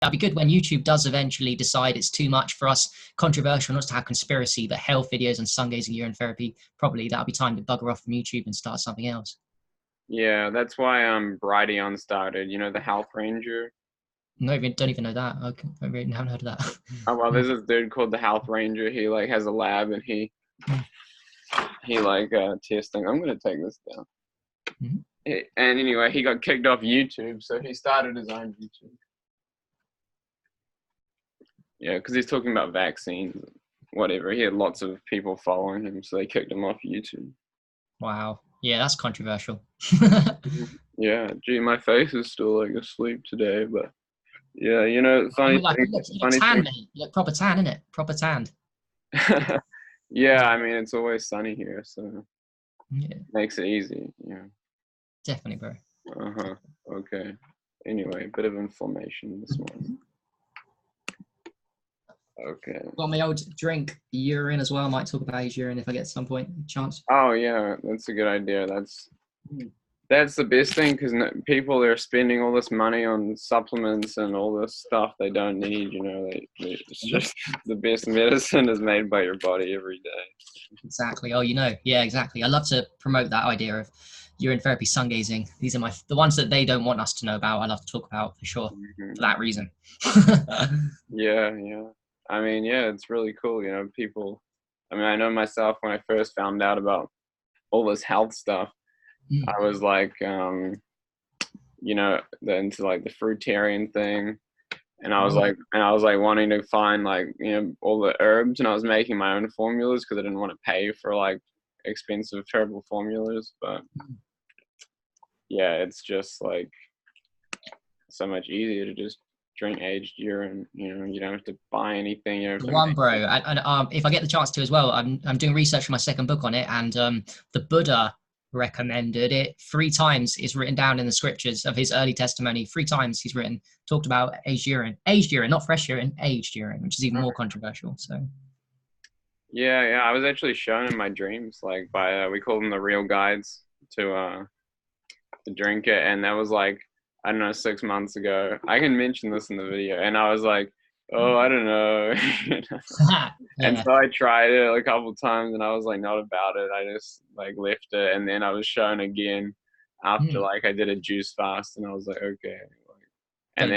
That'd be good when YouTube does eventually decide it's too much for us, controversial, not to have conspiracy, but health videos and sun gazing urine therapy. Probably that'll be time to bugger off from YouTube and start something else. Yeah, that's why Brighteon started. You know, the Health Ranger. No, don't even know that. Okay, I really haven't heard of that. Oh well, there's this dude called the Health Ranger. He like has a lab and he like testing. I'm gonna take this down. And anyway, he got kicked off YouTube, so he started his own YouTube. Yeah, because he's talking about vaccines, and whatever. He had lots of people following him, so they kicked him off YouTube. Wow. Yeah, that's controversial. Yeah, gee, my face is still like asleep today, but yeah, you know, funny You look tan, mate. You look proper tan, innit? Proper tanned. Yeah, I mean, it's always sunny here, so yeah, makes it easy. Yeah. Definitely, bro. Okay. Anyway, bit of inflammation this morning. Okay. Got my old drink, urine as well. I might talk about his urine if I get to some point chance. Oh yeah, that's a good idea. That's the best thing, because people are spending all this money on supplements and all this stuff they don't need. You know, it's just the best medicine is made by your body every day. Exactly. Oh, you know, yeah, exactly. I love to promote that idea of urine therapy, sun gazing. These are the ones that they don't want us to know about. I love to talk about for sure, for that reason. Yeah. I mean, yeah, it's really cool. You know, people. I mean, I know myself when I first found out about all this health stuff. I was like, you know, into like the fruitarian thing, and I was like wanting to find like, you know, all the herbs, and I was making my own formulas because I didn't want to pay for like expensive, terrible formulas. But yeah, it's just like so much easier to just drink aged urine. You know, you don't have to buy anything. You know, bro. And if I get the chance to as well, I'm doing research for my second book on it, and the Buddha recommended it 3 times. Is written down in the scriptures of his early testimony. 3 times he's talked about aged urine, not fresh urine, aged urine, which is even more controversial. So yeah, I was actually shown in my dreams, like by we call them the real guides to drink it, and that was like, I don't know, 6 months ago. I can mention this in the video, and I was like, oh, I don't know. And so I tried it a couple times, and I was like, not about it. I just like left it, and then I was shown again after like I did a juice fast, and I was like, okay. And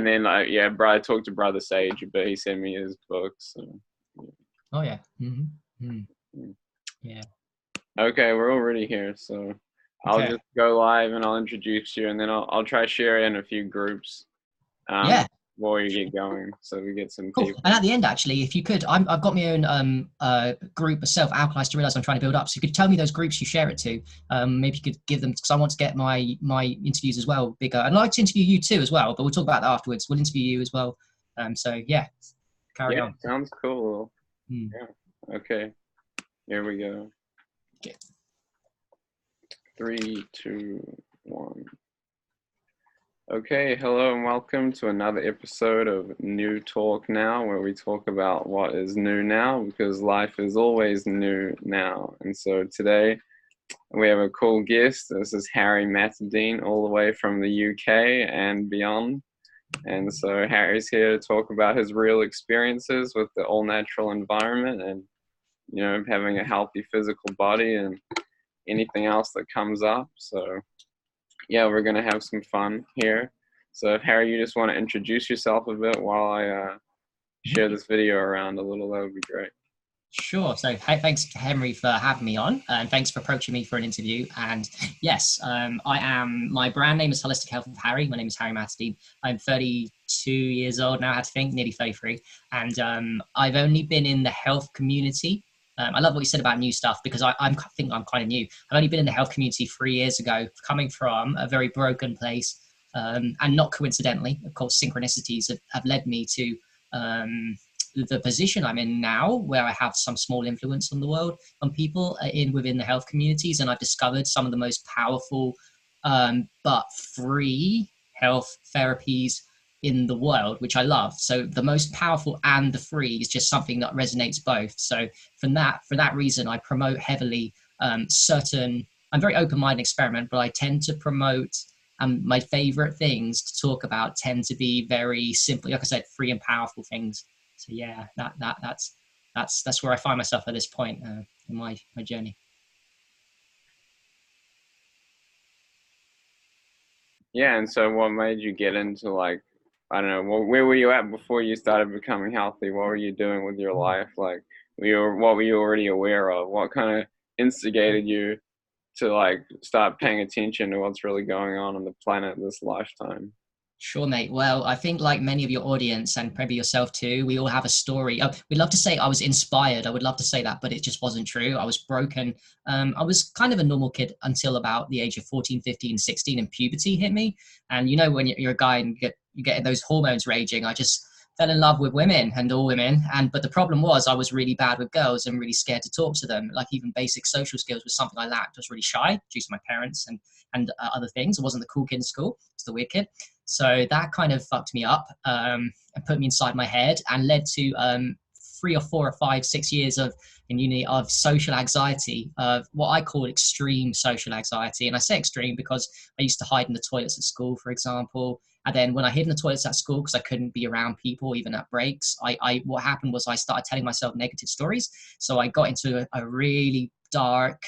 then yeah, bro, I talked to Brother Sage, but he sent me his books. So, yeah. Oh yeah. Yeah. Okay, we're already here, so I'll just go live and I'll introduce you, and then I'll try to share in a few groups. Before you get going, so we get some people. And at the end, actually, if you could, I've got my own group of self-alkalized to realize I'm trying to build up. So you could tell me those groups you share it to. Maybe you could give them, because I want to get my interviews as well bigger. I'd like to interview you too as well, but we'll talk about that afterwards. We'll interview you as well. So yeah, carry on. Sounds cool. Yeah. Okay. Here we go. Okay. 3, 2, 1. Okay, hello and welcome to another episode of New Talk Now, where we talk about what is new now, because life is always new now. And so today we have a cool guest. This is Harry Matadine, all the way from the UK and beyond. And so Harry's here to talk about his real experiences with the all-natural environment and, you know, having a healthy physical body and anything else that comes up. So yeah, we're going to have some fun here. So if Harry, you just want to introduce yourself a bit while I share this video around a little, that would be great. Sure. So thanks, Henry, for having me on, and thanks for approaching me for an interview. And yes, my brand name is Holistic Health of Harry. My name is Harry Matadine. I'm 32 years old now, I had to think, nearly 33. And I've only been in the health community. I love what you said about new stuff, because I think I'm kind of new. I've only been in the health community 3 years ago, coming from a very broken place. And not coincidentally, of course, synchronicities have led me to the position I'm in now, where I have some small influence on the world, on people within the health communities. And I've discovered some of the most powerful but free health therapies in the world, which I love. So the most powerful and the free is just something that resonates both. So for that reason, I promote heavily I'm very open-minded experiment, but I tend to promote And my favorite things to talk about tend to be very simply, like I said, free and powerful things. So yeah, that's where I find myself at this point in my journey. Yeah, and so what made you get into like, I don't know, where were you at before you started becoming healthy? What were you doing with your life? Like, what were you already aware of? What kind of instigated you to like start paying attention to what's really going on the planet this lifetime? Sure, mate. Well, I think like many of your audience and probably yourself too, we all have a story. We'd love to say I was inspired. I would love to say that, but it just wasn't true. I was broken. I was kind of a normal kid until about the age of 14, 15, 16, and puberty hit me. And you know, when you're a guy and you get those hormones raging, I just fell in love with women and all women. But the problem was I was really bad with girls and really scared to talk to them. Like even basic social skills was something I lacked. I was really shy due to my parents and other things. I wasn't the cool kid in school. I was the weird kid. So that kind of fucked me up and put me inside my head and led to 3 or 4 or 5, 6 years of in uni of social anxiety, of what I call extreme social anxiety. And I say extreme because I used to hide in the toilets at school, for example. And then when I hid in the toilets at school because I couldn't be around people, even at breaks, what happened was I started telling myself negative stories. So I got into a really dark,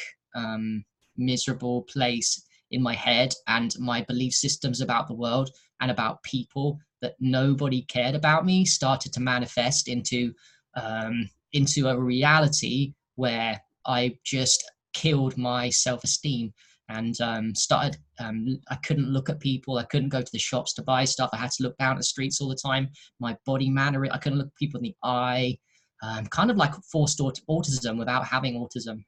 miserable place in my head, and my belief systems about the world and about people that nobody cared about me started to manifest into a reality where I just killed my self-esteem and started. I couldn't look at people. I couldn't go to the shops to buy stuff. I had to look down at the streets all the time. My body manner, I couldn't look people in the eye. Kind of like forced autism without having autism.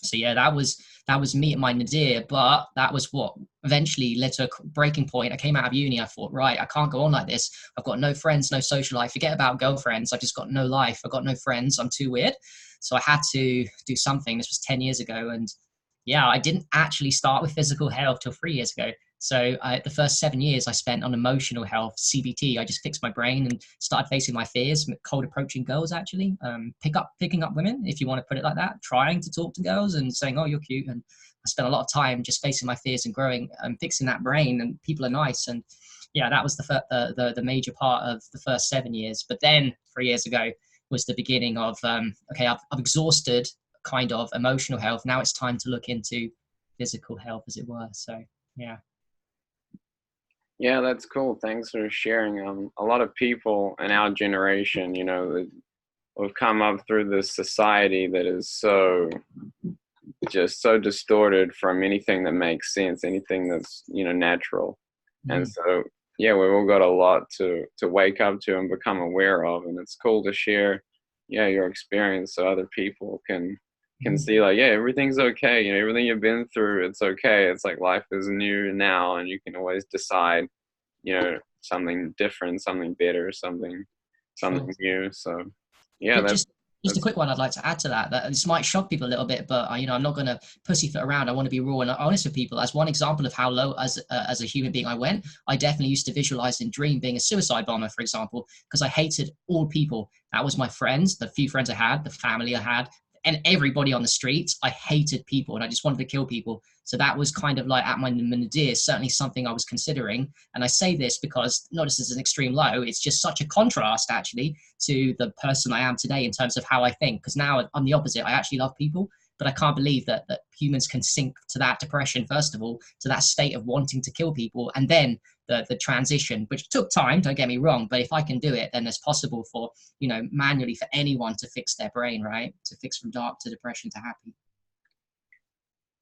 So yeah, that was me at my nadir, but that was what eventually led to a breaking point. I came out of uni. I thought, right, I can't go on like this. I've got no friends, no social life. Forget about girlfriends. I've just got no life. I've got no friends. I'm too weird. So I had to do something. This was 10 years ago, and yeah, I didn't actually start with physical health till 3 years ago. So the first 7 years I spent on emotional health, CBT. I just fixed my brain and started facing my fears, cold approaching girls, actually, picking up women, if you want to put it like that, trying to talk to girls and saying, oh, you're cute. And I spent a lot of time just facing my fears and growing and fixing that brain, and people are nice. And yeah, that was the major part of the first 7 years. But then 3 years ago was the beginning of, okay, I've exhausted kind of emotional health. Now it's time to look into physical health, as it were. So yeah. Yeah, that's cool. Thanks for sharing. A lot of people in our generation, you know, we've come up through this society that is just so distorted from anything that makes sense, anything that's, you know, natural. And so yeah, we've all got a lot to wake up to and become aware of, and it's cool to share, yeah, your experience so other people can see like, yeah, everything's okay, you know, everything you've been through, it's okay. It's like life is new now, and you can always decide, you know, something different, something better, something Sure. new. So yeah, Just a that's quick one I'd like to add to that. That this might shock people a little bit, but I'm not going to pussyfoot around. I want to be raw and honest with people. As one example of how low as a human being I went, I definitely used to visualize and dream being a suicide bomber, for example, because I hated all people. That was my friends, the few friends I had, the family I had, and everybody on the streets. I hated people and I just wanted to kill people. So that was kind of like at my nadir, certainly something I was considering. And I say this because not just as an extreme low, it's just such a contrast actually to the person I am today in terms of how I think. Because now I'm the opposite. I actually love people, but I can't believe that humans can sink to that depression, first of all, to that state of wanting to kill people, and then the transition, which took time, don't get me wrong, but if I can do it, then it's possible for, manually for anyone to fix their brain, right? To fix from dark to depression to happy.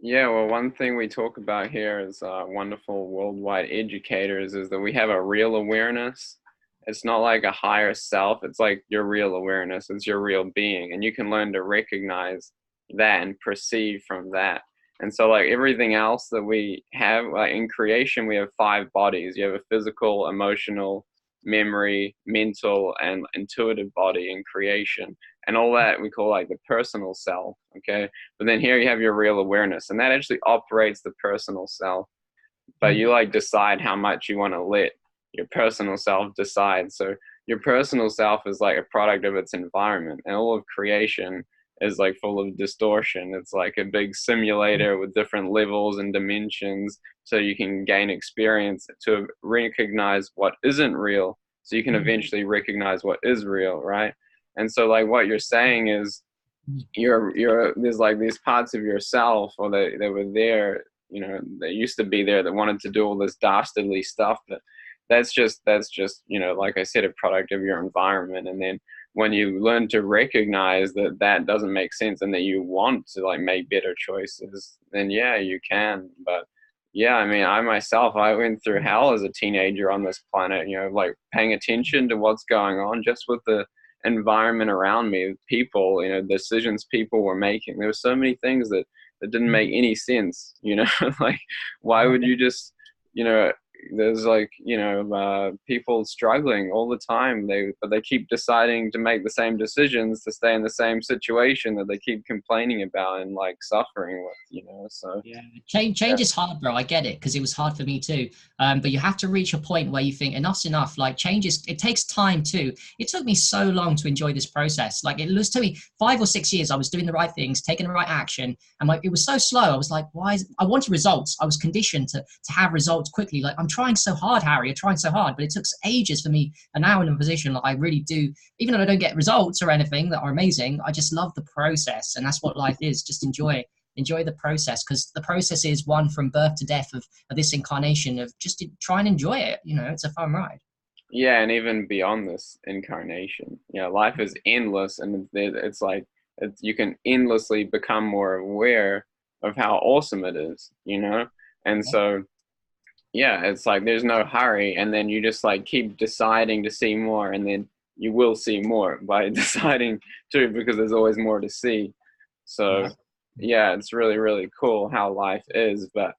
Yeah, well, one thing we talk about here as wonderful worldwide educators is that we have a real awareness. It's not like a higher self, it's like your real awareness, it's your real being, and you can learn to recognize that and perceive from that. And so, like everything else that we have, like in creation, we have 5 bodies. You have a physical, emotional, memory, mental, and intuitive body in creation. And all that we call like the personal self, okay? But then here you have your real awareness, and that actually operates the personal self. But you like decide how much you want to let your personal self decide. So your personal self is like a product of its environment, and all of creation is like full of distortion. It's like a big simulator with different levels and dimensions, so you can gain experience to recognize what isn't real, so you can eventually recognize what is real, right? And so like what you're saying is you're there's like these parts of yourself, or they were there, you know, they used to be there, that wanted to do all this dastardly stuff, but that's just, you know, like I said, a product of your environment. And then when you learn to recognize that that doesn't make sense and that you want to like make better choices, then yeah, you can. But yeah, I mean, I myself, I went through hell as a teenager on this planet, you know, like paying attention to what's going on just with the environment around me, people, you know, decisions people were making. There were so many things that didn't make any sense, you know. Like, why would you just, you know, there's like, you know, people struggling all the time, but they keep deciding to make the same decisions to stay in the same situation that they keep complaining about and like suffering with, you know. So Yeah, change is hard, bro. I get it, because it was hard for me too. But you have to reach a point where you think enough's enough. Like, it takes time too. It took me so long to enjoy this process. Like, it was to me 5 or 6 years. I was doing the right things, taking the right action, and like it was so slow. I was like, I wanted results. I was conditioned to have results quickly. Like, I'm trying so hard, Harry. I'm trying so hard, but it took ages for me. And now in a position that I really do, even though I don't get results or anything that are amazing, I just love the process, and that's what life is. Just enjoy the process, because the process is one from birth to death of this incarnation, of just to try and enjoy it. You know, it's a fun ride. yeah, and even beyond this incarnation, you know, life is endless, and it's like you can endlessly become more aware of how awesome it is, you know. And so yeah, it's like there's no hurry, and then you just like keep deciding to see more, and then you will see more by deciding to, because there's always more to see. So Yeah. yeah, it's really, really cool how life is. But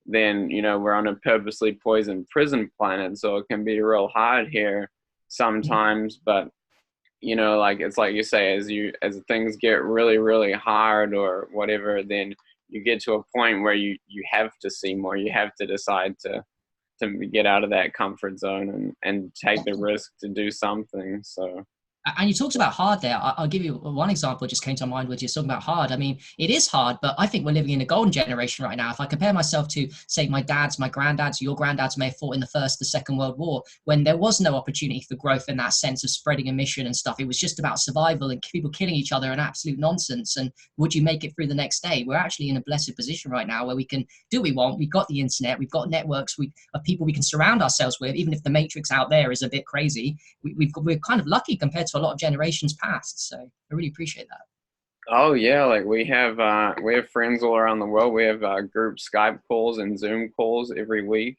then, you know, we're on a purposely poisoned prison planet, so it can be real hard here sometimes. But you know, like it's like you say, as things get really, really hard or whatever, then you get to a point where you have to see more. You have to decide to get out of that comfort zone and take the risk to do something. So And you talked about hard there. I'll give you one example. It just came to mind when you're talking about hard. I mean, it is hard, but I think we're living in a golden generation right now. If I compare myself to, say, my granddad's, your granddad's may have fought in the First, the Second World War, when there was no opportunity for growth in that sense of spreading a mission and stuff. It was just about survival and people killing each other and absolute nonsense. And would you make it through the next day? We're actually in a blessed position right now where we can do what we want. We've got the internet. We've got networks of people we can surround ourselves with, even if the matrix out there is a bit crazy. We're kind of lucky compared to a lot of generations past. So I really appreciate that. oh yeah, like we have friends all around the world. We have group Skype calls and Zoom calls every week.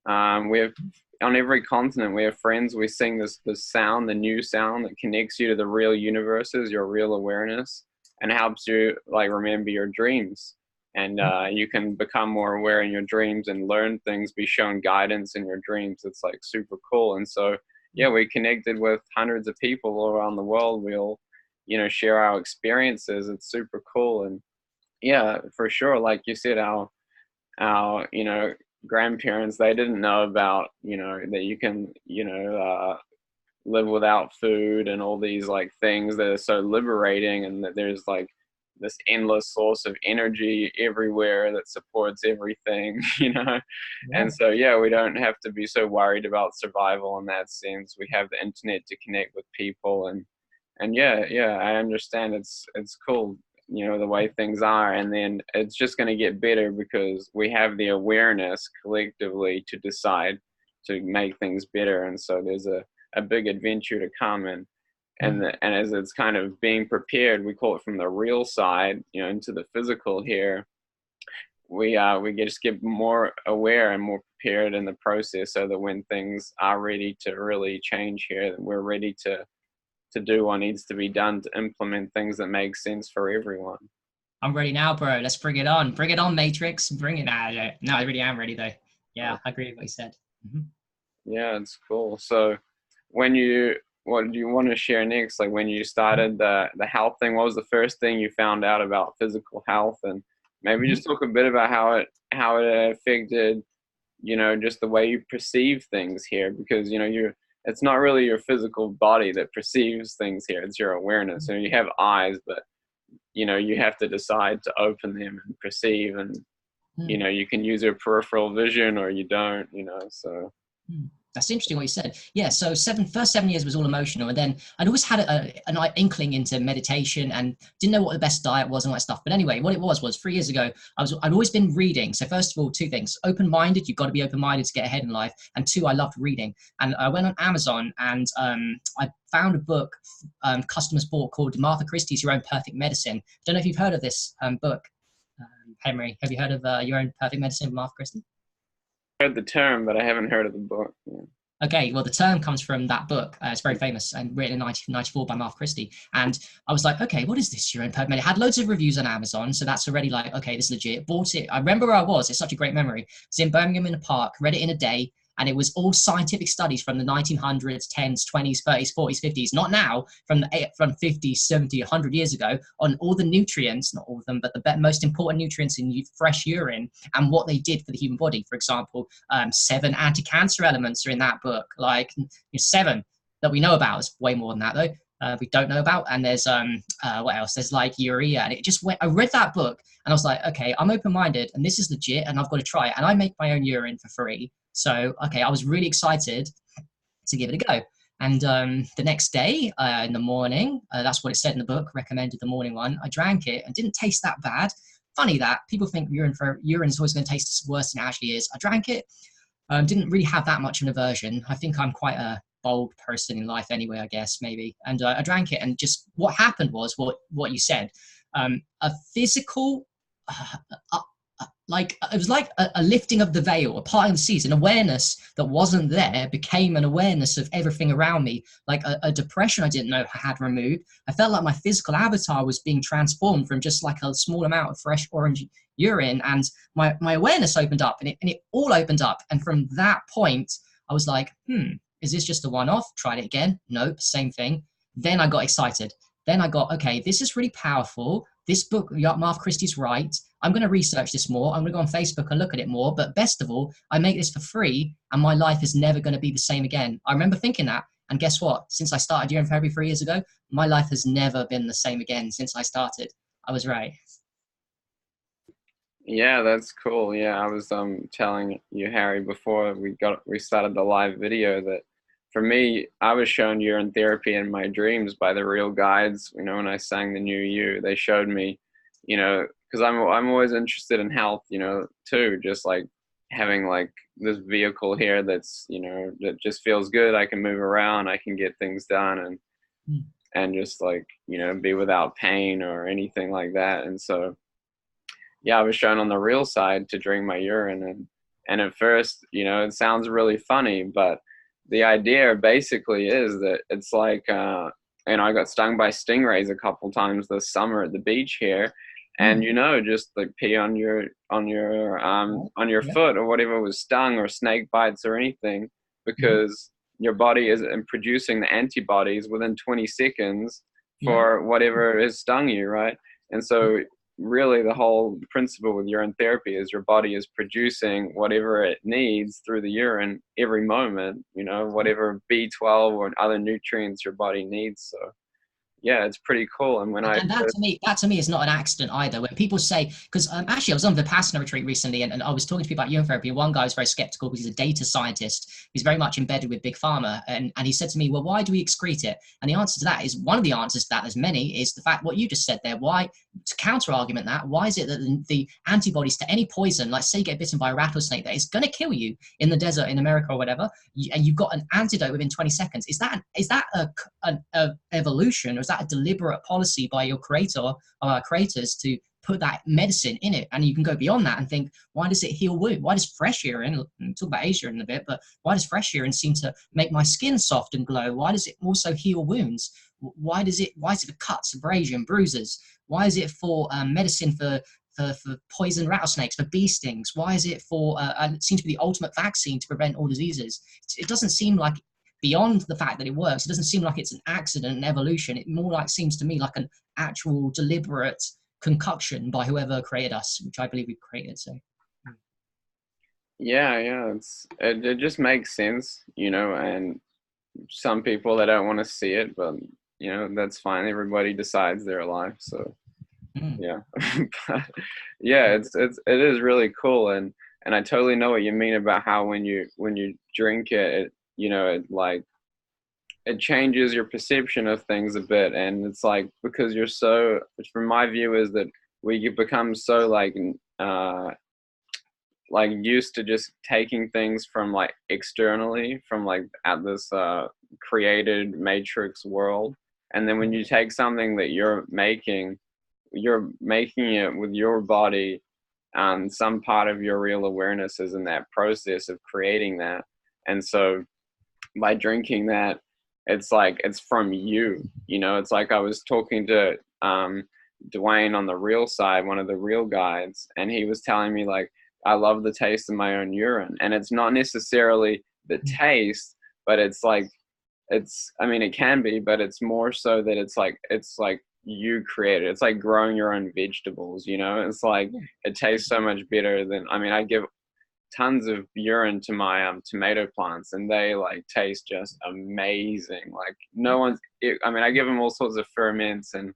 We have on every continent. We have friends. We sing this sound, the new sound that connects you to the real universes, your real awareness, and helps you like remember your dreams. And you can become more aware in your dreams and learn things, be shown guidance in your dreams. It's like super cool. And so yeah, we connected with hundreds of people all around the world. We'll, you know, share our experiences. It's super cool. And yeah, for sure, like you said, our you know, grandparents, they didn't know about, you know, that you can, you know, live without food and all these like things that are so liberating, and that there's like this endless source of energy everywhere that supports everything, you know. Yeah. And so yeah, we don't have to be so worried about survival in that sense. We have the internet to connect with people, and yeah, I understand. It's cool, you know, the way things are. And then it's just going to get better because we have the awareness collectively to decide to make things better. And so there's a big adventure to come. And as it's kind of being prepared, we call it from the real side, you know, into the physical here. We just get more aware and more prepared in the process, so that when things are ready to really change here, we're ready to do what needs to be done to implement things that make sense for everyone. I'm ready now, bro. Let's bring it on. Bring it on, Matrix. Bring it out. No, I really am ready, though. Yeah, I agree with what you said. Yeah, it's cool. So when what do you want to share next? Like when you started the health thing, what was the first thing you found out about physical health? And maybe Mhm. just talk a bit about how it affected, you know, just the way you perceive things here, because, you know, it's not really your physical body that perceives things here. It's your awareness. So you have eyes, but, you know, you have to decide to open them and perceive. And you know, you can use your peripheral vision or you don't, you know, so. That's interesting what you said. Yeah, so first 7 years was all emotional, and then I'd always had an inkling into meditation and didn't know what the best diet was and all that stuff. But anyway, what it was 3 years ago, I'd always been reading. So first of all, two things: open-minded. You've got to be open-minded to get ahead in life, and two, I loved reading. And I went on Amazon and I found a book customers bought called Martha Christie's Your Own Perfect Medicine. I don't know if you've heard of this book, Henry. Have you heard of Your Own Perfect Medicine, Martha Christie? Heard the term, but I haven't heard of the book. Yeah. Okay, well, the term comes from that book. It's very famous and written in 1994 by Martha Christie. And I was like, okay, what is this? Your Own Perfect Medicine? It had loads of reviews on Amazon, so that's already like, okay, this is legit. Bought it. I remember where I was. It's such a great memory. I was in Birmingham in a park, read it in a day, and it was all scientific studies from the 1900s, 10s, 20s, 30s, 40s, 50s, not now, from 50, 70, 100 years ago, on all the nutrients, not all of them, but the most important nutrients in fresh urine and what they did for the human body. For example, 7 anti-cancer elements are in that book, like 7 that we know about. There's way more than that, though. We don't know about. And there's what else? There's like urea, and it just went. I read that book and I was like, okay, I'm open-minded and this is legit and I've got to try it. And I make my own urine for free. So, okay, I was really excited to give it a go. And the next day in the morning, that's what it said in the book, recommended the morning one. I drank it and didn't taste that bad. Funny that people think urine is always going to taste worse than it actually is. I drank it, didn't really have that much of an aversion. I think I'm quite a bold person in life anyway, I guess, maybe. And I drank it, and just what happened was what you said. A physical like it was like a lifting of the veil, a parting of the seas, an awareness that wasn't there became an awareness of everything around me, like a depression I didn't know I had removed. I felt like my physical avatar was being transformed from just like a small amount of fresh orange urine, and my awareness opened up, and it all opened up. And from that point, I was like, is this just a one-off? Tried it again. Nope, same thing. Then I got excited. Then I got, okay, this is really powerful. This book, Martha Christie's right. I'm going to research this more. I'm going to go on Facebook and look at it more. But best of all, I make this for free, and my life is never going to be the same again. I remember thinking that. And guess what? Since I started urine therapy 3 years ago, my life has never been the same again since I started. I was right. Yeah, that's cool. Yeah, I was telling you, Harry, before we started the live video, that for me, I was shown urine therapy in my dreams by the real guides. You know, when I sang the New You, they showed me, you know, because I'm always interested in health, you know, too. Just like having like this vehicle here that's, you know, that just feels good. I can move around, I can get things done, and just like, you know, be without pain or anything like that. And so, yeah, I was shown on the real side to drink my urine, and at first, you know, it sounds really funny, but the idea basically is that it's like, and I got stung by stingrays a couple times this summer at the beach here, and you know, just like pee on your foot or whatever was stung, or snake bites or anything, because your body is producing the antibodies within 20 seconds for whatever has stung you, right? And so really the whole principle with urine therapy is your body is producing whatever it needs through the urine every moment, you know, whatever B12 or other nutrients your body needs. So yeah, it's pretty cool. And that to me is not an accident either. When people say, because actually I was on the Vipassana retreat recently, and I was talking to people about urine therapy, and one guy was very skeptical because he's a data scientist. He's very much embedded with big pharma, and he said to me, well, why do we excrete it? And the answer to that is, one of the answers to that, there's many, is the fact what you just said there. Why, to counter argument that, why is it that the antibodies to any poison, like say you get bitten by a rattlesnake that is going to kill you in the desert in America or whatever, and you've got an antidote within 20 seconds, is that a evolution, or is that a deliberate policy by your creator or creators to put that medicine in it? And you can go beyond that and think, why does it heal wounds? Why does fresh urine, we'll talk about Asia in a bit, but why does fresh urine seem to make my skin soft and glow? Why does it also heal wounds? Why is it for cuts, abrasion, bruises? Why is it for medicine for poison rattlesnakes, for bee stings? Why is it for it seems to be the ultimate vaccine to prevent all diseases? It doesn't seem like, beyond the fact that it works, it doesn't seem like it's an accident, an evolution. It more like seems to me like an actual deliberate concoction by whoever created us, which I believe we created. So yeah, it just makes sense, you know. And some people, they don't want to see it, but you know, that's fine. Everybody decides their life. So Mm. Yeah. But yeah, it is really cool, and I totally know what you mean about how when you drink it, you know, it like it changes your perception of things a bit, and it's like because you're so, from my view is that we become so uh like used to just taking things from like externally from like at this created matrix world, and then when you take something that you're making it with your body, and some part of your real awareness is in that process of creating that. And so by drinking that, it's like it's from you, you know. It's like I was talking to Dwayne on the real side, one of the real guides, and he was telling me like I love the taste of my own urine, and it's not necessarily the taste, but it's like it's, I mean, it can be, but it's more so that it's like you create it. It's like growing your own vegetables, you know. It's like it tastes so much better than, I mean, I give tons of urine to my tomato plants, and they like taste just amazing. Like no one's I mean, I give them all sorts of ferments and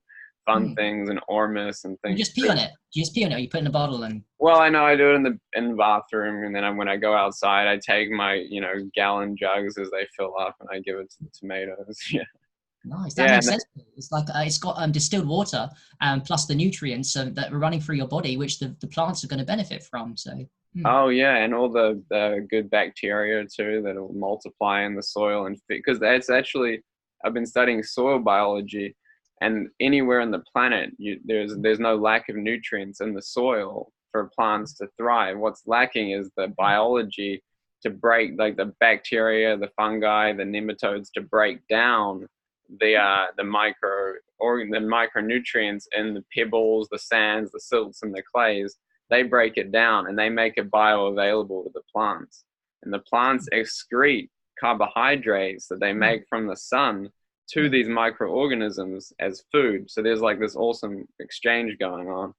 fun Mm. things and ormus and You things. just pee on it. You just pee on it. You put it in a bottle and. Well, I know I do it in the bathroom, and then when I go outside, I take my, you know, gallon jugs as they fill up, and I give it to the tomatoes. Yeah, Nice. That yeah, makes sense. It's like it's got distilled water plus the nutrients that are running through your body, which the plants are going to benefit from. So. oh yeah, and all the good bacteria too that will multiply in the soil, and because that's actually, I've been studying soil biology, and anywhere on the planet, there's no lack of nutrients in the soil for plants to thrive. What's lacking is the biology to break, like the bacteria, the fungi, the nematodes, to break down the the micronutrients in the pebbles, the sands, the silts, and the clays. They break it down and they make it bioavailable to the plants. And the plants excrete carbohydrates that they make from the sun to these microorganisms as food. So there's like this awesome exchange going on.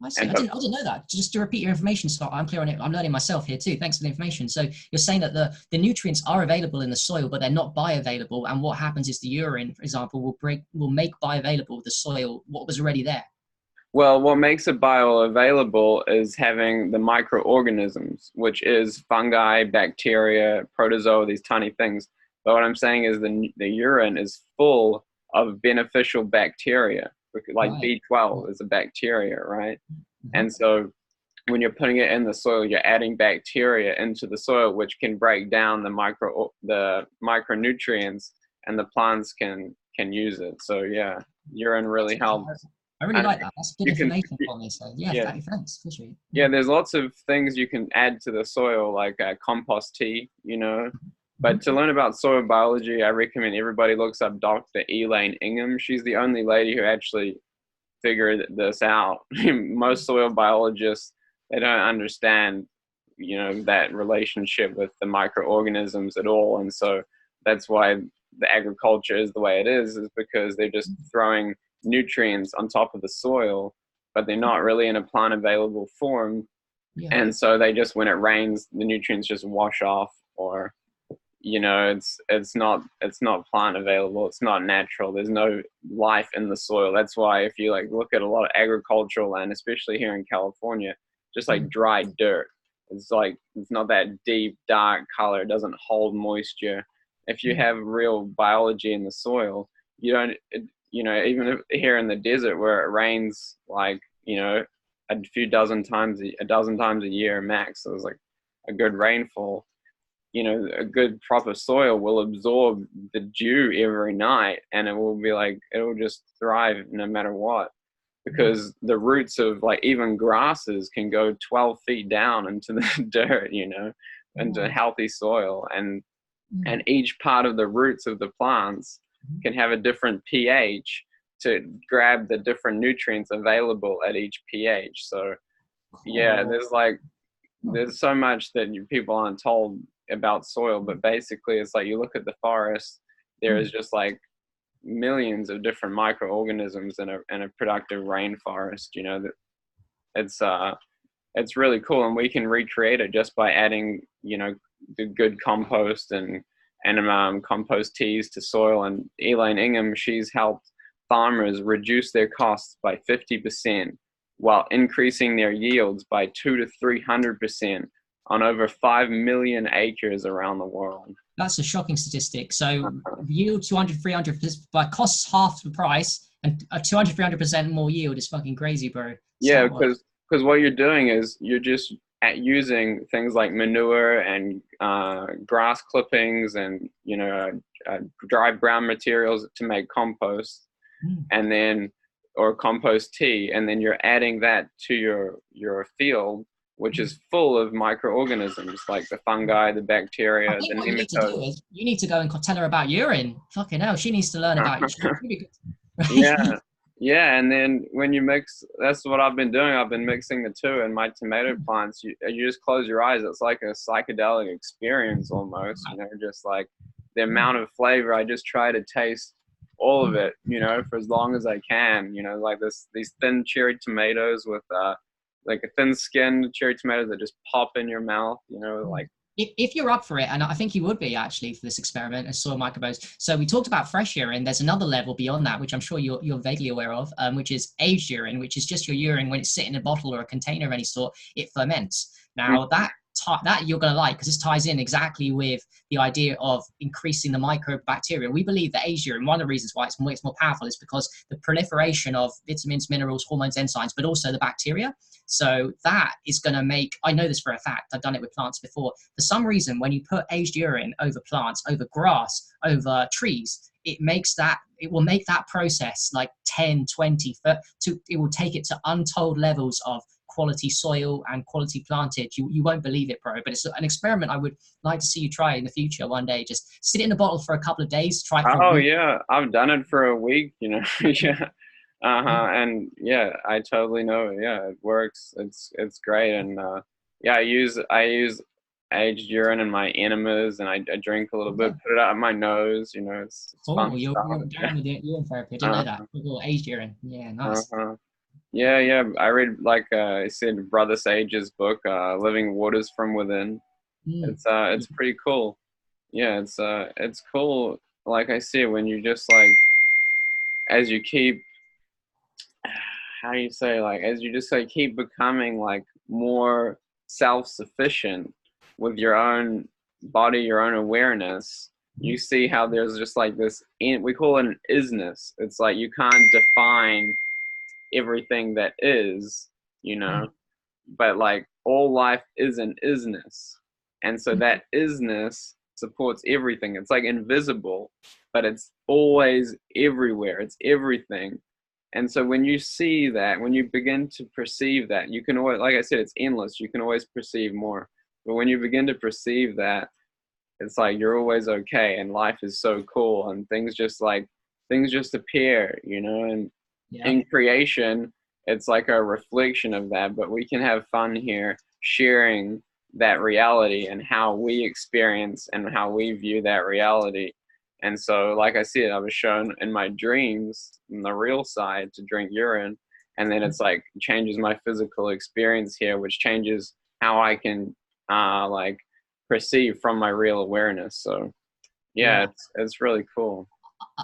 I see. And I didn't know that. Just to repeat your information, Scott, I'm clear on it. I'm learning myself here too. Thanks for the information. So you're saying that the nutrients are available in the soil, but they're not bioavailable. And what happens is the urine, for example, will make bioavailable the soil, what was already there. well, what makes it bioavailable is having the microorganisms, which is fungi, bacteria, protozoa, these tiny things. But what I'm saying is the urine is full of beneficial bacteria, like Right. B12 is a bacteria, right? Mm-hmm. And so when you're putting it in the soil, you're adding bacteria into the soil, which can break down the micronutrients, and the plants can use it. So yeah, urine really helps. I really And like that. That's good you can, information for me. So yeah, yeah, thanks. Appreciate it. yeah. There's lots of things you can add to the soil, like compost tea, you know. Mm-hmm. But to learn about soil biology, I recommend everybody looks up Dr. Elaine Ingham. She's the only lady who actually figured this out. Most soil biologists, they don't understand, you know, that relationship with the microorganisms at all. And so that's why the agriculture is the way it is because they're just throwing nutrients on top of the soil, but they're not really in a plant available form. Yeah. And so they just, when it rains, the nutrients just wash off, or you know, it's not plant available, it's not natural, there's no life in the soil. That's why if you like look at a lot of agricultural land, especially here in California, just like dry dirt, it's like it's not that deep dark color, it doesn't hold moisture. If you have real biology in the soil, you don't you know, even if here in the desert where it rains like, you know, a dozen times a year max, so it's like a good rainfall, you know, a good proper soil will absorb the dew every night, and it will be like, it will just thrive no matter what, because the roots of like even grasses can go 12 feet down into the dirt, you know, into healthy soil. And each part of the roots of the plants can have a different pH to grab the different nutrients available at each pH. So yeah, there's so much that people aren't told about soil, but basically it's like you look at the forest, there is just like millions of different microorganisms in a productive rainforest, you know, that it's really cool, and we can recreate it just by adding, you know, the good compost and compost teas to soil. And Elaine Ingham, she's helped farmers reduce their costs by 50% while increasing their yields by 200 to 300% on over 5 million acres around the world. That's a shocking statistic. So yield 200, 300, but costs half the price, and a 200, 300% more yield is fucking crazy, bro. Yeah, because what you're doing is you're just using things like manure and grass clippings and dry brown materials to make compost, and then or compost tea, and then you're adding that to your field, which is full of microorganisms like the fungi, the bacteria, the what you need to do nematodes. is you need to go and tell her about urine. Fucking hell, she needs to learn about Yeah, and then when you mix, that's what I've been doing. I've been mixing the two in my tomato plants. You just close your eyes. It's like a psychedelic experience almost, just like the amount of flavor. I just try to taste all of it, for as long as I can, like these thin cherry tomatoes with like a thin skinned cherry tomatoes that just pop in your mouth, like. If you're up for it, and I think you would be actually for this experiment and soil microbes. So we talked about fresh urine. There's another level beyond that, which I'm sure you're vaguely aware of, which is aged urine, which is just your urine when it's sitting in a bottle or a container of any sort, it ferments. Now that you're going to like, because this ties in exactly with the idea of increasing the microbacteria. We believe that aged urine, one of the reasons why it's more powerful is because the proliferation of vitamins, minerals, hormones, enzymes, but also the bacteria. So that is going to make, I know this for a fact, I've done it with plants before. For some reason, when you put aged urine over plants, over grass, over trees, it will make that process like 10, 20, it will take it to untold levels of quality soil and quality plantage. You won't believe it, bro, but it's an experiment I would like to see you try in the future one day. Just sit it in a bottle for a couple of days, try it for a week. Yeah, I've done it for a week, yeah. And yeah, I totally know. Yeah, it works. It's great. And yeah, I use aged urine in my enemas, and I drink a little bit, put it out of my nose. It's fun you're stuff. down with urine therapy. I didn't know that. A little aged urine. Yeah, nice. Yeah. I read, like I said, Brother Sage's book, "Living Waters from Within." It's pretty cool. Yeah, it's cool. Like I said, when you just like, as you keep, how do you say, like, as you just like keep becoming like more self-sufficient with your own body, your own awareness, you see how there's just like this, we call it an isness. It's like you can't define everything that is, but like all life is an isness. And so that isness supports everything. It's like invisible, but it's always everywhere. It's everything. And so when you see that, when you begin to perceive that, you can always, like I said, it's endless. You can always perceive more. But when you begin to perceive that, it's like you're always okay, and life is so cool, and things just appear, and in creation, it's like a reflection of that. But we can have fun here sharing that reality and how we experience and how we view that reality. And so, like I said, I was shown in my dreams, in the real side, to drink urine. And then it's like changes my physical experience here, which changes how I can like perceive from my real awareness. So yeah. It's really cool.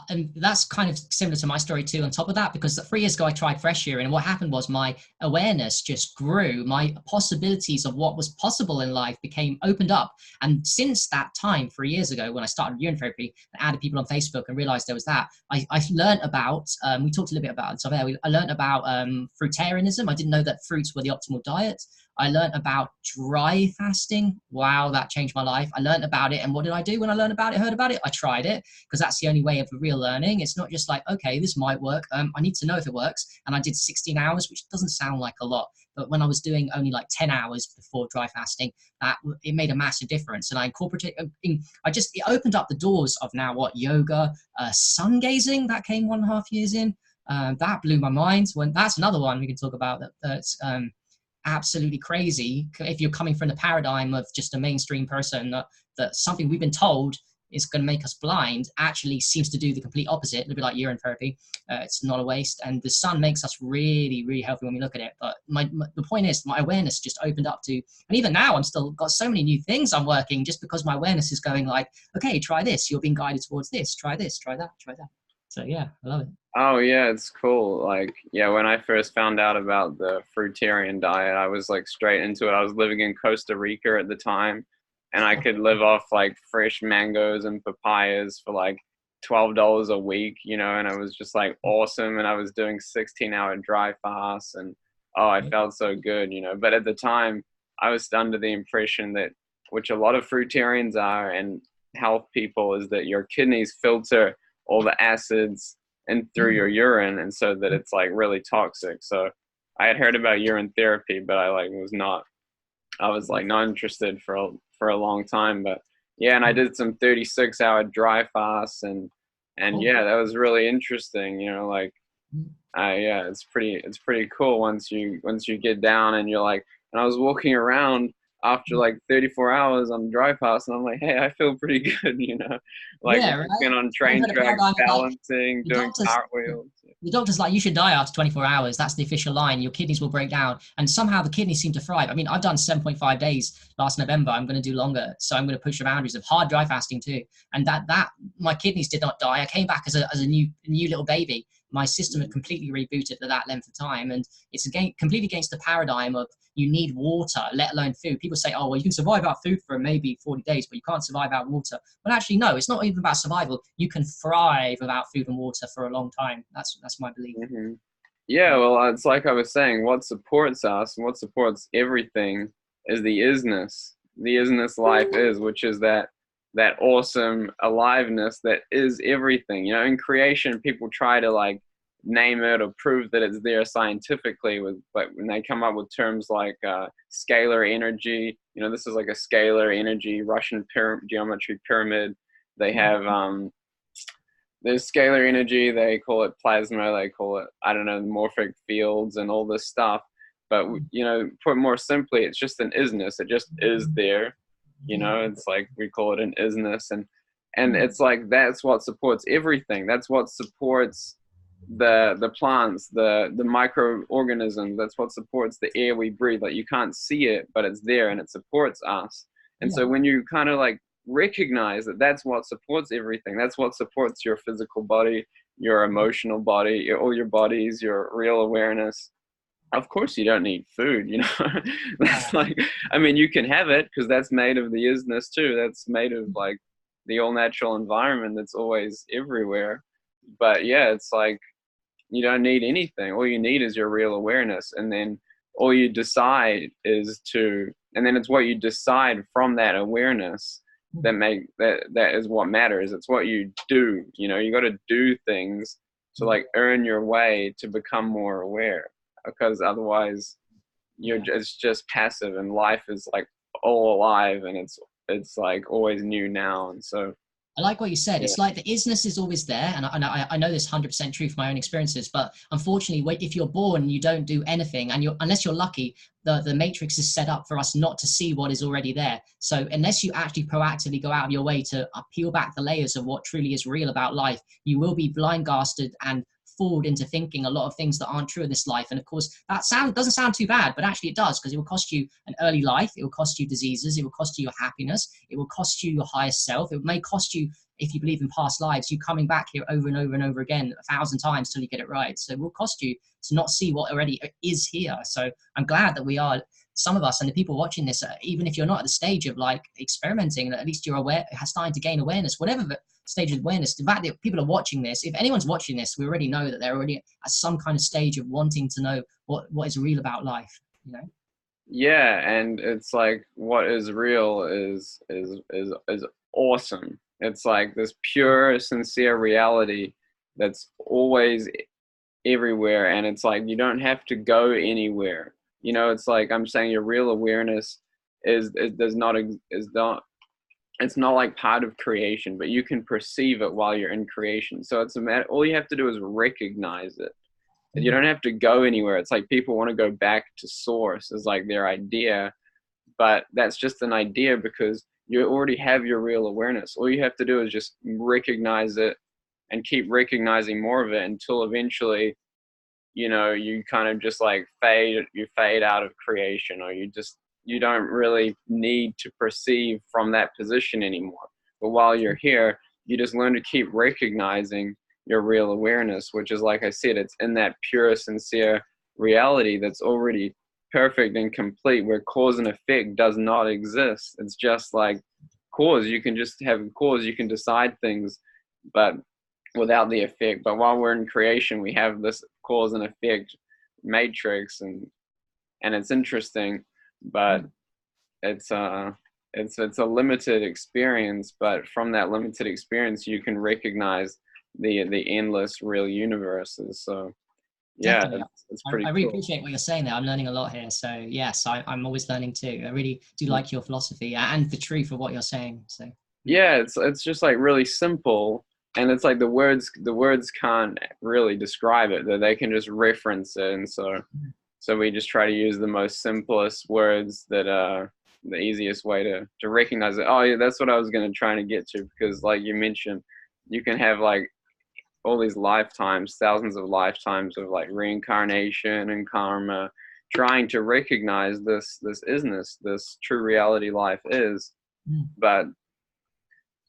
And that's kind of similar to my story too, on top of that, because 3 years ago I tried fresh urine, and what happened was my awareness just grew. My possibilities of what was possible in life became opened up. And since that time, 3 years ago, when I started urine therapy, I added people on Facebook and realized there was that. I learned about, we talked a little bit about it. So I learned about fruitarianism. I didn't know that fruits were the optimal diet. I learned about dry fasting. Wow, that changed my life. I learned about it. And what did I do when I learned about it, heard about it? I tried it, because that's the only way of real learning. It's not just like, okay, this might work. I need to know if it works. And I did 16 hours, which doesn't sound like a lot. But when I was doing only like 10 hours before dry fasting, it made a massive difference. And I incorporated, it opened up the doors of now yoga, sun gazing, that came 1.5 years in. That blew my mind. That's another one we can talk about that's absolutely crazy if you're coming from the paradigm of just a mainstream person, that something we've been told is going to make us blind actually seems to do the complete opposite. A little bit like urine therapy. It's not a waste, and the sun makes us really, really healthy when we look at it. But the point is, my awareness just opened up to, and even now I'm still got so many new things I'm working, just because my awareness is going like, okay, try this, you're being guided towards this, try that, try that. So yeah, I love it. Oh yeah, it's cool. Like, yeah, when I first found out about the fruitarian diet, I was like straight into it. I was living in Costa Rica at the time, and I could live off like fresh mangoes and papayas for like $12 a week, you know, and it was just like awesome. And I was doing 16-hour dry fasts, and oh, I felt so good, you know. But at the time, I was under the impression that, which a lot of fruitarians are and health people, is that your kidneys filter all the acids and through your urine, and so that it's like really toxic. So I had heard about urine therapy, but I was like not interested for a long time. But yeah, and I did some 36-hour dry fasts, and yeah, that was really interesting, you know, like yeah, it's pretty cool once you get down and you're like, and I was walking around after like 34 hours on dry fast, and I'm like, hey, I feel pretty good, you know, like Yeah, walking right. on I've train heard a tracks, paradigm of like balancing, the doing doctors. cartwheels. The doctor's like, you should die after 24 hours. That's the official line. Your kidneys will break down. And somehow the kidneys seem to thrive. I mean, I've done 7.5 days last November. I'm going to do longer. So I'm going to push the boundaries of hard dry fasting too. And that my kidneys did not die. I came back as a new little baby. My system had completely rebooted for that length of time. And it's completely against the paradigm of you need water, let alone food. People say, oh, well, you can survive without food for maybe 40 days, but you can't survive without water. Well, actually, no, it's not even about survival. You can thrive without food and water for a long time. That's my belief. Mm-hmm. Yeah, well, it's like I was saying, what supports us and what supports everything is the isness life is, which is that awesome aliveness that is everything. You know, in creation, people try to like name it or prove that it's there scientifically, but when they come up with terms like scalar energy, you know, this is like a scalar energy Russian geometry pyramid. They have there's scalar energy, they call it plasma, they call it, I don't know, morphic fields and all this stuff. But, you know, put more simply, it's just an isness. It just is there. You know, it's like we call it an isness. And it's like that's what supports everything. That's what supports the plants, the microorganisms. That's what supports the air we breathe. Like you can't see it, but it's there and it supports us. And so when you kind of like recognize that that's what supports everything, that's what supports your physical body, your emotional body, all your bodies, your real awareness, of course you don't need food, you know. That's like, I mean, you can have it because that's made of the isness too. That's made of like the all natural environment that's always everywhere. But yeah, it's like you don't need anything. All you need is your real awareness, and then all you decide is to, and then it's what you decide from that awareness that is what matters. It's what you do. You know, you got to do things to like earn your way to become more aware, because otherwise it's just passive, and life is like all alive, and it's like always new now. And so I like what you said. yeah. It's like the isness is always there. And I know this 100% true from my own experiences. But unfortunately, if you're born and you don't do anything, and unless you're lucky, the matrix is set up for us not to see what is already there. So unless you actually proactively go out of your way to peel back the layers of what truly is real about life, you will be blindgasted and fooled into thinking a lot of things that aren't true in this life. And of course, that doesn't sound too bad, but actually it does, because it will cost you an early life. It will cost you diseases. It will cost you your happiness. It will cost you your higher self. It may cost you, if you believe in past lives, you coming back here over and over and over again 1,000 times till you get it right. So it will cost you to not see what already is here. So I'm glad that we are, some of us and the people watching this, even if you're not at the stage of like experimenting, at least you're aware, starting to gain awareness, whatever the stage of awareness. The fact that people are watching this, if anyone's watching this, we already know that they're already at some kind of stage of wanting to know what is real about life, you know? Yeah, and it's like what is real is awesome. It's like this pure, sincere reality that's always everywhere, and it's like you don't have to go anywhere. You know, it's like I'm saying your real awareness does not is not, it's not like part of creation, but you can perceive it while you're in creation. So it's a matter, all you have to do is recognize it. And you don't have to go anywhere. It's like people want to go back to source as like their idea, but that's just an idea because you already have your real awareness. All you have to do is just recognize it and keep recognizing more of it until eventually, you know, you kind of just like you fade out of creation, or you don't really need to perceive from that position anymore. But while you're here, you just learn to keep recognizing your real awareness, which is, like I said, it's in that pure, sincere reality that's already perfect and complete, where cause and effect does not exist. It's just like cause. You can just have a cause, you can decide things, but without the effect. But while we're in creation, we have this cause and effect matrix, and it's interesting, but it's a limited experience. But from that limited experience, you can recognize the endless real universes. So yeah, Definitely. it's pretty I really cool. appreciate what you're saying there. I'm learning a lot here. So yes, I'm always learning too. I really do like your philosophy and the truth of what you're saying. So Yeah, it's just like really simple, and it's like the words can't really describe it, though they can just reference it. And so we just try to use the most simplest words that are the easiest way to recognize it. Oh yeah, that's what I was going to try to get to, because like you mentioned, you can have like all these lifetimes, thousands of lifetimes of like reincarnation and karma, trying to recognize this isness, this true reality life is. But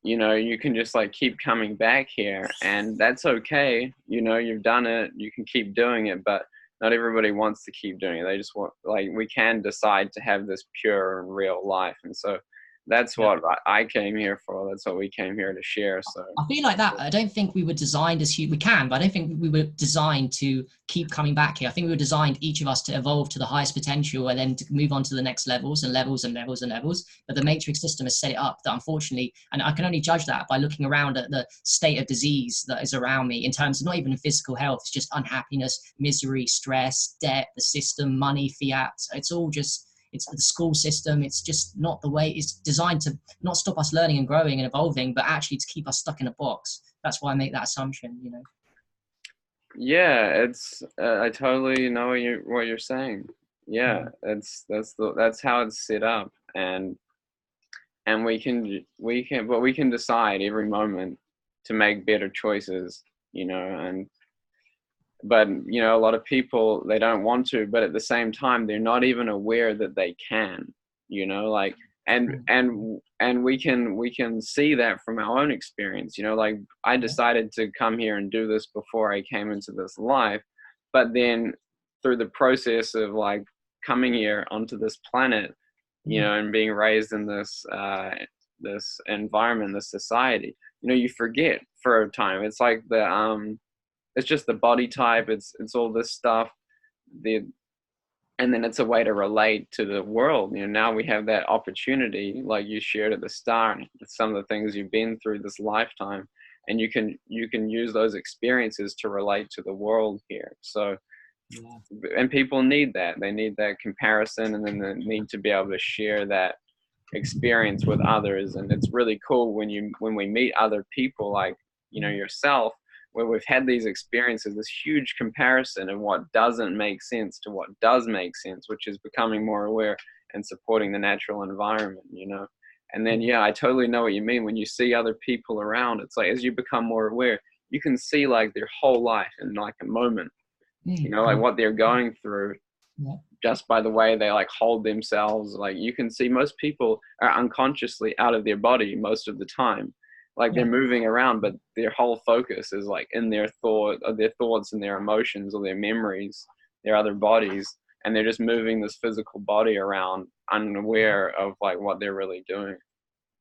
you can just like keep coming back here, and that's okay. You've done it, you can keep doing it, but not everybody wants to keep doing it. They just want, like, we can decide to have this pure and real life. And so that's yeah. what I came here for. That's what we came here to share. So I feel like that. I don't think we were designed as we can, but I don't think we were designed to keep coming back here. I think we were designed, each of us, to evolve to the highest potential and then to move on to the next levels and levels and levels and levels. But the matrix system has set it up that, unfortunately, and I can only judge that by looking around at the state of disease that is around me, in terms of not even physical health. It's just unhappiness, misery, stress, debt, the system, money, fiat. It's all just, it's the school system. It's just not the way it's designed to not stop us learning and growing and evolving, but actually to keep us stuck in a box. That's why I make that assumption. yeah, it's I totally know what you're saying. Yeah, that's how it's set up. And we can decide every moment to make better choices. And but a lot of people, they don't want to, but at the same time they're not even aware that they can. Like, and we can see that from our own experience. Like, I decided to come here and do this before I came into this life, but then through the process of like coming here onto this planet, and being raised in this environment, this society, you forget for a time. It's like it's just the body type. It's all this stuff. And then it's a way to relate to the world. Now we have that opportunity, like you shared at the start, some of the things you've been through this lifetime, and you can use those experiences to relate to the world here. So, and people need that. They need that comparison, and then they need to be able to share that experience with others. And it's really cool when we meet other people like yourself, where we've had these experiences, this huge comparison of what doesn't make sense to what does make sense, which is becoming more aware and supporting the natural environment. And then I totally know what you mean. When you see other people around, it's like, as you become more aware, you can see like their whole life in like a moment, like what they're going through, just by the way they like hold themselves. Like, you can see most people are unconsciously out of their body most of the time. Like, they're moving around, but their whole focus is like in their thoughts and their emotions or their memories, their other bodies, and they're just moving this physical body around, unaware of like what they're really doing.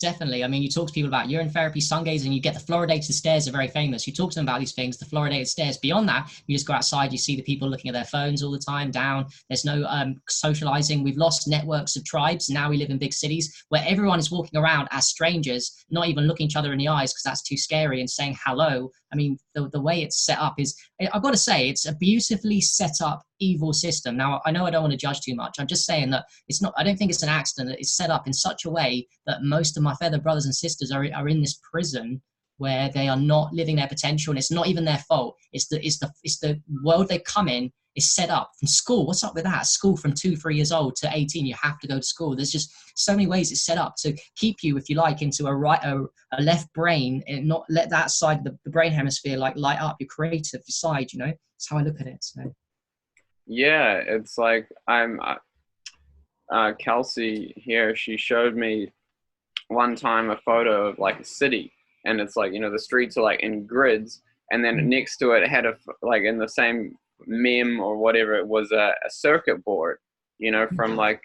Definitely. I mean, you talk to people about urine therapy, sun gazing, you get the fluoridated stairs are very famous. You talk to them about these things, the fluoridated stairs. Beyond that, you just go outside, you see the people looking at their phones all the time, down. There's no socializing. We've lost networks of tribes. Now we live in big cities where everyone is walking around as strangers, not even looking each other in the eyes because that's too scary, and saying hello. I mean, the way it's set up is, I've got to say, it's a beautifully set up evil system. Now, I know I don't want to judge too much. I'm just saying that it's not, I don't think it's an accident that it's set up in such a way that most of my feathered brothers and sisters are in this prison where they are not living their potential, and it's not even their fault. It's the world they come in is set up from school. What's up with that? School from 2-3 years old to 18, you have to go to school. There's just so many ways it's set up to keep you, if you like, into a left brain, and not let that side of the brain hemisphere like light up your creative side. That's how I look at it. So. Yeah, it's like Kelsey here, she showed me one time a photo of like a city, and it's like, the streets are like in grids, and then next to it had like in the same meme or whatever, it was a circuit board, you know, from like,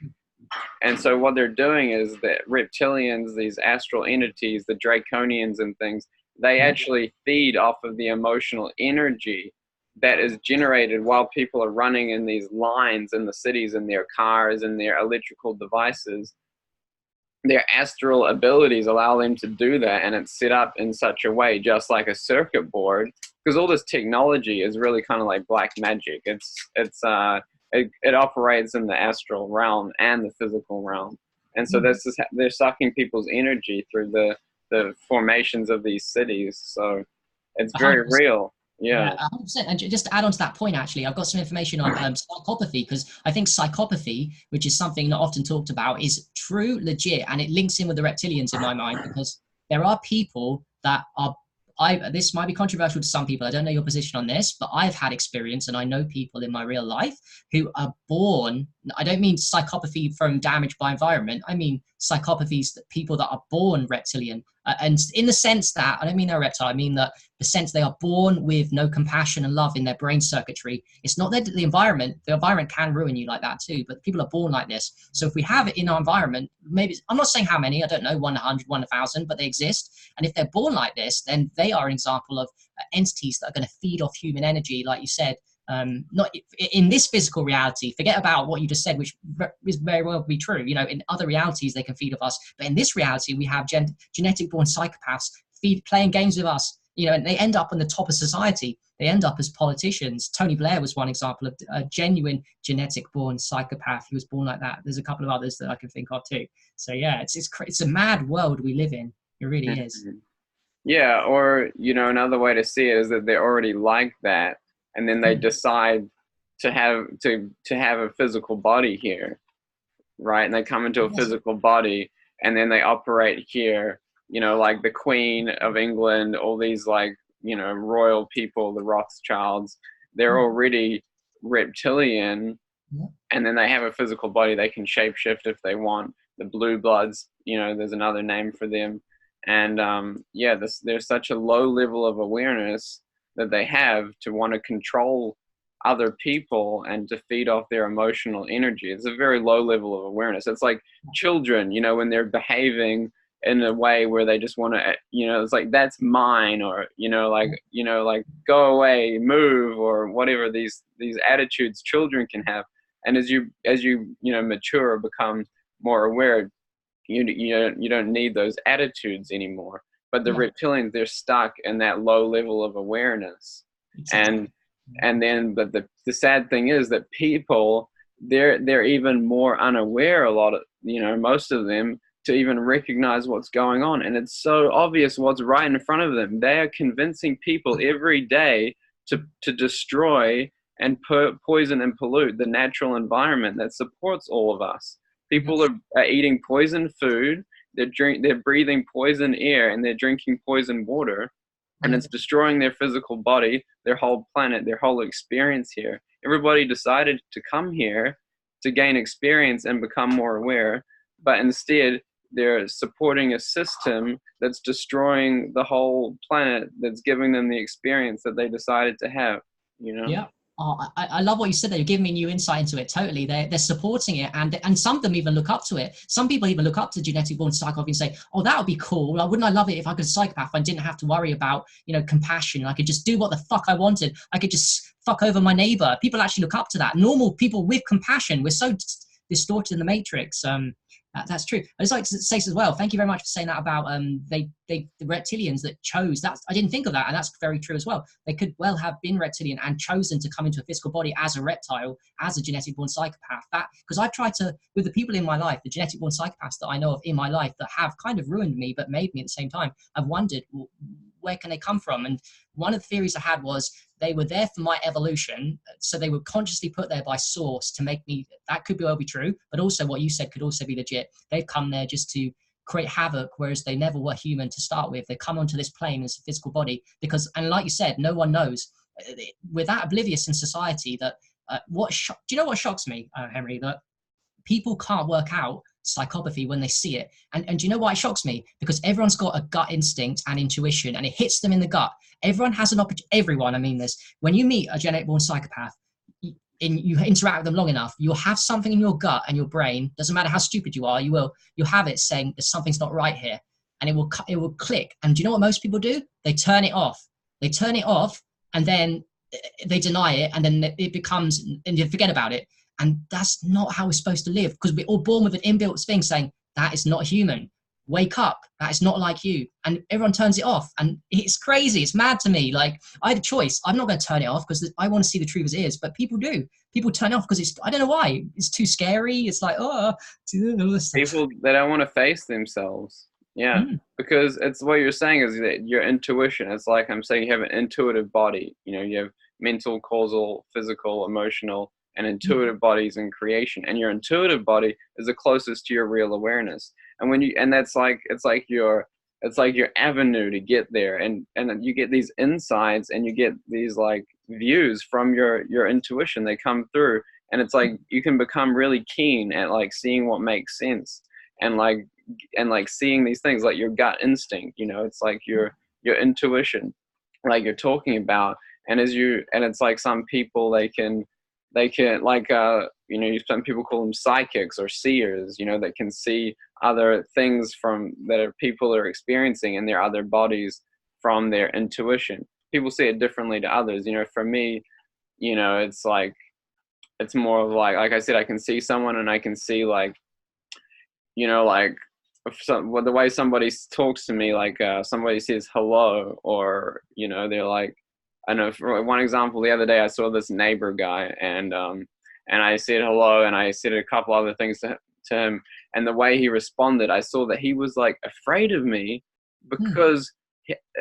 and so what they're doing is that reptilians, these astral entities, the draconians and things, they actually feed off of the emotional energy that is generated while people are running in these lines in the cities, in their cars and their electrical devices. Their astral abilities allow them to do that, and it's set up in such a way, just like a circuit board, because all this technology is really kind of like black magic. It operates in the astral realm and the physical realm, and so they're sucking people's energy through the formations of these cities. So it's very 100%. real. Yeah. 100%. And just to add on to that point, actually, I've got some information on psychopathy, because I think psychopathy, which is something not often talked about, is true, legit, and it links in with the reptilians in my mind, because there are people that are, this might be controversial to some people, I don't know your position on this, but I've had experience, and I know people in my real life who are born, I don't mean psychopathy from damage by environment, I mean psychopathies, that people that are born reptilian, and in the sense that, I don't mean they're reptile, I mean that the sense they are born with no compassion and love in their brain circuitry. It's not that the environment can ruin you like that too, but people are born like this. So if we have it in our environment, maybe, I'm not saying how many, I don't know, 100, 1,000, but they exist. And if they're born like this, then they are an example of entities that are going to feed off human energy, like you said, not in this physical reality. Forget about what you just said, which is very well be true. You know, in other realities they can feed off us, but in this reality we have genetic born psychopaths playing games with us. You know, and they end up on the top of society. They end up as politicians. Tony Blair was one example of a genuine genetic born psychopath. He was born like that. There's a couple of others that I can think of too. So yeah, it's a mad world we live in. It really is. Yeah, or you know, another way to see it is that they're already like that, and then they decide to have a physical body here, right? And they come into a physical body, and then they operate here. You know, like the Queen of England, all these like, you know, royal people, the Rothschilds, they're already reptilian, and then they have a physical body. They can shapeshift if they want. The Blue Bloods, you know, there's another name for them. And yeah, there's such a low level of awareness that they have to want to control other people and to feed off their emotional energy. It's a very low level of awareness. It's like children, you know, when they're behaving in a way where they just want to, you know, it's like, that's mine, or, you know, like go away, move, or whatever these attitudes children can have. And as you know, mature or become more aware, you don't need those attitudes anymore. But the reptilians, they're stuck in that low level of awareness. Exactly. And then, but the sad thing is that people, they're even more unaware, most of them, to even recognize what's going on. And it's so obvious what's right in front of them. They are convincing people every day to destroy and poison and pollute the natural environment that supports all of us. People are eating poison food, they're breathing poison air, and they're drinking poison water, and it's destroying their physical body, their whole planet, their whole experience here. Everybody decided to come here to gain experience and become more aware, but instead they're supporting a system that's destroying the whole planet, that's giving them the experience that they decided to have, you know? Yeah. Oh, I love what you said there. You're giving me new insight into it. Totally. They're supporting it. And some of them even look up to it. Some people even look up to genetic born psychopathy and say, oh, that would be cool. Like, wouldn't I love it if I could psychopath and didn't have to worry about, you know, compassion. I could just do what the fuck I wanted. I could just fuck over my neighbor. People actually look up to that. Normal people with compassion. We're so distorted in the matrix. That's true. I just like to say as well, thank you very much for saying that about the reptilians that chose that. I didn't think of that, and that's very true as well. They could well have been reptilian and chosen to come into a physical body as a reptile, as a genetic born psychopath. That, because I've tried to, with the people in my life, the genetic born psychopaths that I know of in my life that have kind of ruined me but made me at the same time, I've wondered, well, where can they come from? And one of the theories I had was they were there for my evolution, so they were consciously put there by source to make me, that could well be true, but also what you said could also be legit. They've come there just to create havoc, whereas they never were human to start with. They come onto this plane as a physical body because, and like you said, no one knows. We're that oblivious in society that do you know what shocks me, Henry? That people can't work out psychopathy when they see it. And do you know why it shocks me? Because everyone's got a gut instinct and intuition, and it hits them in the gut. Everyone has an opportunity. Everyone, I mean this. When you meet a genetic born psychopath, and you interact with them long enough, you'll have something in your gut and your brain. Doesn't matter how stupid you are, you'll have it saying that something's not right here, and it will click. And do you know what most people do? They turn it off. They turn it off, and then they deny it, and then it becomes, and you forget about it. And that's not how we're supposed to live, because we're all born with an inbuilt thing saying that is not human. Wake up, that is not like you. And everyone turns it off, and it's crazy. It's mad to me. Like, I had a choice. I'm not going to turn it off because I want to see the truth as it is, but people do. People turn it off because I don't know why. It's too scary. It's like, people, they don't want to face themselves. Yeah, because it's what you're saying is that your intuition. It's like I'm saying, you have an intuitive body. You know, you have mental, causal, physical, emotional, and intuitive bodies in creation. And your intuitive body is the closest to your real awareness. And when you, and that's like, it's like your avenue to get there. And you get these insights, and you get these like views from your intuition. They come through, and it's like you can become really keen at like seeing what makes sense, and like seeing these things, like your gut instinct, you know, it's like your intuition, like you're talking about. And it's like some people, they can like, you know, some people call them psychics or seers, you know, that can see other things people are experiencing in their other bodies from their intuition. People see it differently to others. You know, for me, you know, it's like, it's more of like I said, I can see someone, and I can see like, you know, like the way somebody talks to me, like somebody says hello, or, you know, they're like, I know, for one example, the other day I saw this neighbor guy, and I said hello, and I said a couple other things to him, and the way he responded, I saw that he was like afraid of me, because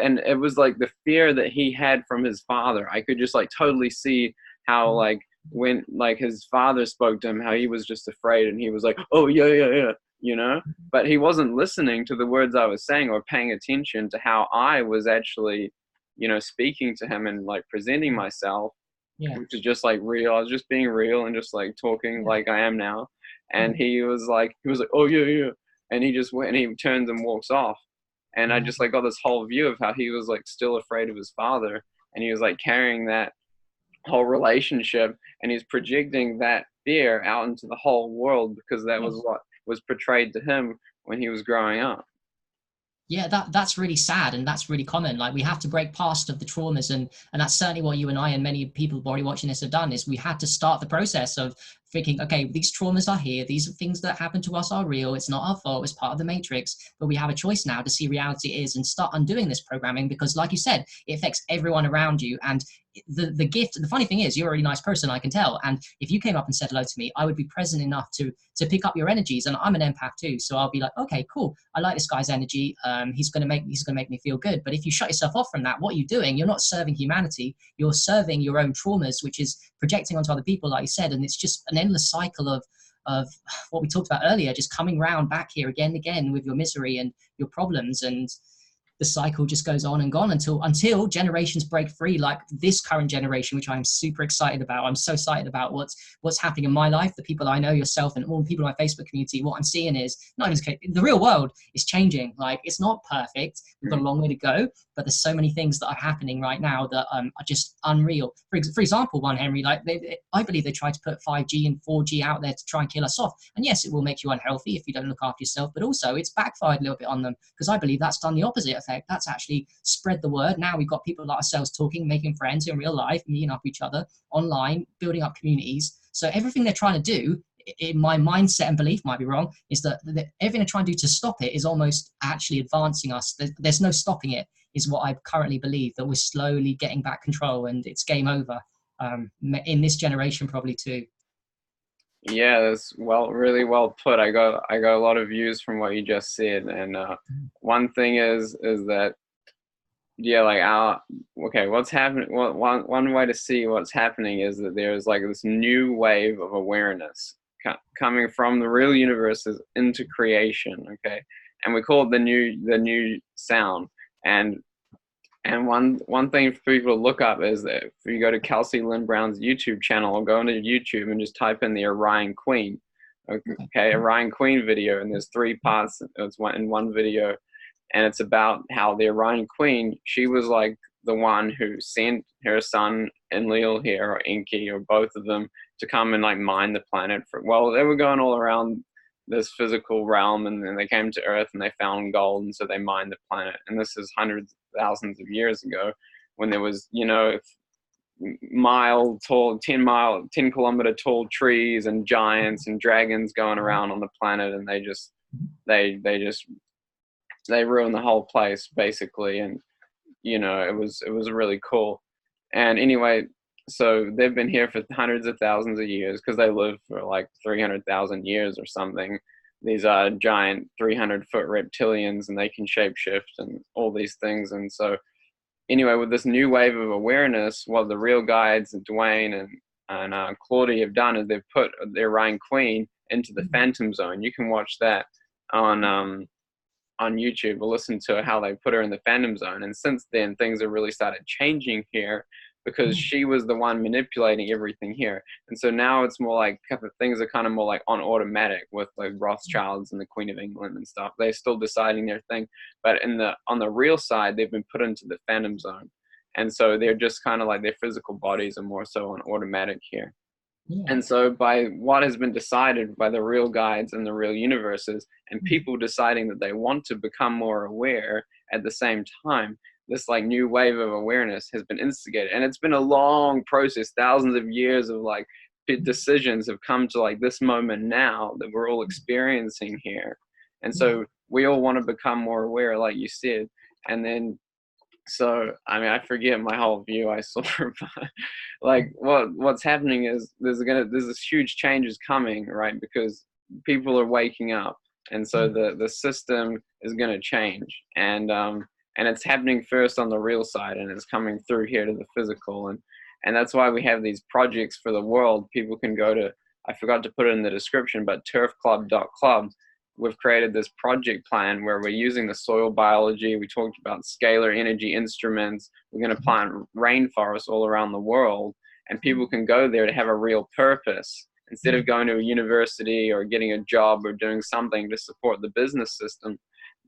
and it was like the fear that he had from his father. I could just like totally see how like when like his father spoke to him, how he was just afraid, and he was like, oh yeah, you know, but he wasn't listening to the words I was saying, or paying attention to how I was actually, you know, speaking to him and like presenting myself, which is just like real. I was just being real and just like talking like I am now. And he was like, oh yeah, and he just went, and he turns and walks off. And I just like got this whole view of how he was like still afraid of his father, and he was like carrying that whole relationship, and he's projecting that fear out into the whole world, because that was what was portrayed to him when he was growing up. Yeah, that's really sad, and that's really common. Like, we have to break past of the traumas, and that's certainly what you and I and many people already watching this have done. Is we had to start the process of thinking, okay, these traumas are here, these are things that happen to us are real, it's not our fault, it's part of the matrix, but we have a choice now to see reality is and start undoing this programming, because like you said, it affects everyone around you. And the gift, the funny thing is, you're a really nice person, I can tell, and if you came up and said hello to me, I would be present enough to pick up your energies. And I'm an empath too, so I'll be like, okay, cool, I like this guy's energy, he's gonna make me feel good. But if you shut yourself off from that, what are you doing? You're not serving humanity, you're serving your own traumas, which is projecting onto other people, like you said. And it's just an endless cycle of what we talked about earlier, just coming round back here again and again with your misery and your problems. And the cycle just goes on and on until generations break free, like this current generation, which I'm super excited about. I'm so excited about what's happening in my life, the people I know, yourself, and all the people in my Facebook community. What I'm seeing is not even the real world is changing. Like, it's not perfect. We've got a long way to go, but there's so many things that are happening right now that are just unreal. For example, one, Henry, like I believe they tried to put 5G and 4G out there to try and kill us off. And yes, it will make you unhealthy if you don't look after yourself, but also it's backfired a little bit on them, because I believe that's done the opposite effect. That's actually spread the word. Now we've got people like ourselves talking, making friends in real life, meeting up each other online, building up communities. So everything they're trying to do, in my mindset and belief, might be wrong, is that everything they're trying to do to stop it is almost actually advancing us. There's no stopping it, is what I currently believe, that we're slowly getting back control, and it's game over in this generation probably too. Yeah, that's really well put. I got a lot of views from what you just said, and one thing is that, yeah, like what's happening? One way to see what's happening is that there's like this new wave of awareness coming from the real universe into creation. Okay, and we call it the new sound. And one thing for people to look up is that if you go to Kelsey Lynn Brown's YouTube channel, or go into YouTube and just type in the Orion Queen, Okay, a Orion Queen video, and there's 3 parts. It's in one video, and it's about how the Orion Queen, she was like the one who sent her son Enlil here, or Enki, or both of them, to come and like mine the planet. Well, they were going all around this physical realm, and then they came to Earth and they found gold, and so they mined the planet. And this is hundreds of thousands of years ago, when there was, you know, mile tall, 10 kilometer tall trees and giants and dragons going around on the planet, and they ruined the whole place basically. And you know, it was really cool. And anyway, so they've been here for hundreds of thousands of years, because they live for like 300,000 years or something. These are giant 300-foot reptilians, and they can shapeshift and all these things. And so anyway, with this new wave of awareness, what the real guides, Dwayne and Claudia, have done is they've put their Orion Queen into the Phantom Zone. You can watch that on YouTube, or listen to how they put her in the Phantom Zone. And since then, things have really started changing here, because she was the one manipulating everything here. And so now it's more like things are kind of more like on automatic, with like Rothschilds and the Queen of England and stuff. They're still deciding their thing, but on the real side, they've been put into the Phantom Zone. And so they're just kind of like, their physical bodies are more so on automatic here. Yeah. And so by what has been decided by the real guides and the real universes, and people deciding that they want to become more aware at the same time, this like new wave of awareness has been instigated. And it's been a long process. Thousands of years of like decisions have come to like this moment now that we're all experiencing here. And so we all want to become more aware, like you said. And then, so I mean, I forget my whole view, I sort of like what's happening is there's this huge changes coming, right? Because people are waking up, and so the system is going to change, and it's happening first on the real side, and it's coming through here to the physical. And that's why we have these projects for the world. People can go to, I forgot to put it in the description, but turfclub.club. We've created this project plan where we're using the soil biology. We talked about scalar energy instruments. We're going to plant rainforests all around the world, and people can go there to have a real purpose. Instead of going to a university or getting a job or doing something to support the business system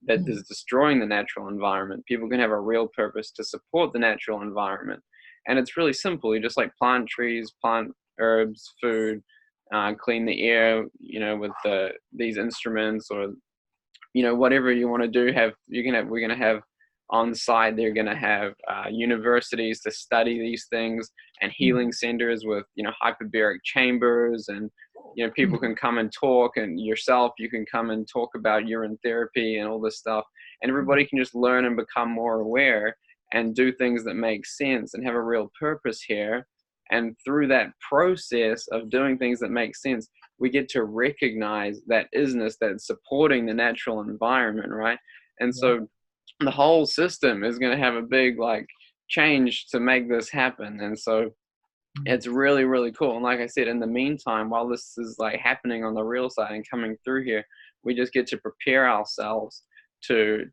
that is destroying the natural environment, people can have a real purpose to support the natural environment. And it's really simple. You just like plant trees, plant herbs, food, clean the air, you know, with these instruments, or, you know, whatever you want to do. We're going to have on site, they're going to have universities to study these things, and healing centers with, you know, hyperbaric chambers, and, you know, people can come and talk, and yourself, you can come and talk about urine therapy and all this stuff, and everybody can just learn and become more aware and do things that make sense and have a real purpose here. And through that process of doing things that make sense, we get to recognize that isness that's supporting the natural environment, right? And so the whole system is going to have a big like change to make this happen. And so it's really, really cool. And like I said, in the meantime, while this is like happening on the real side and coming through here, we just get to prepare ourselves to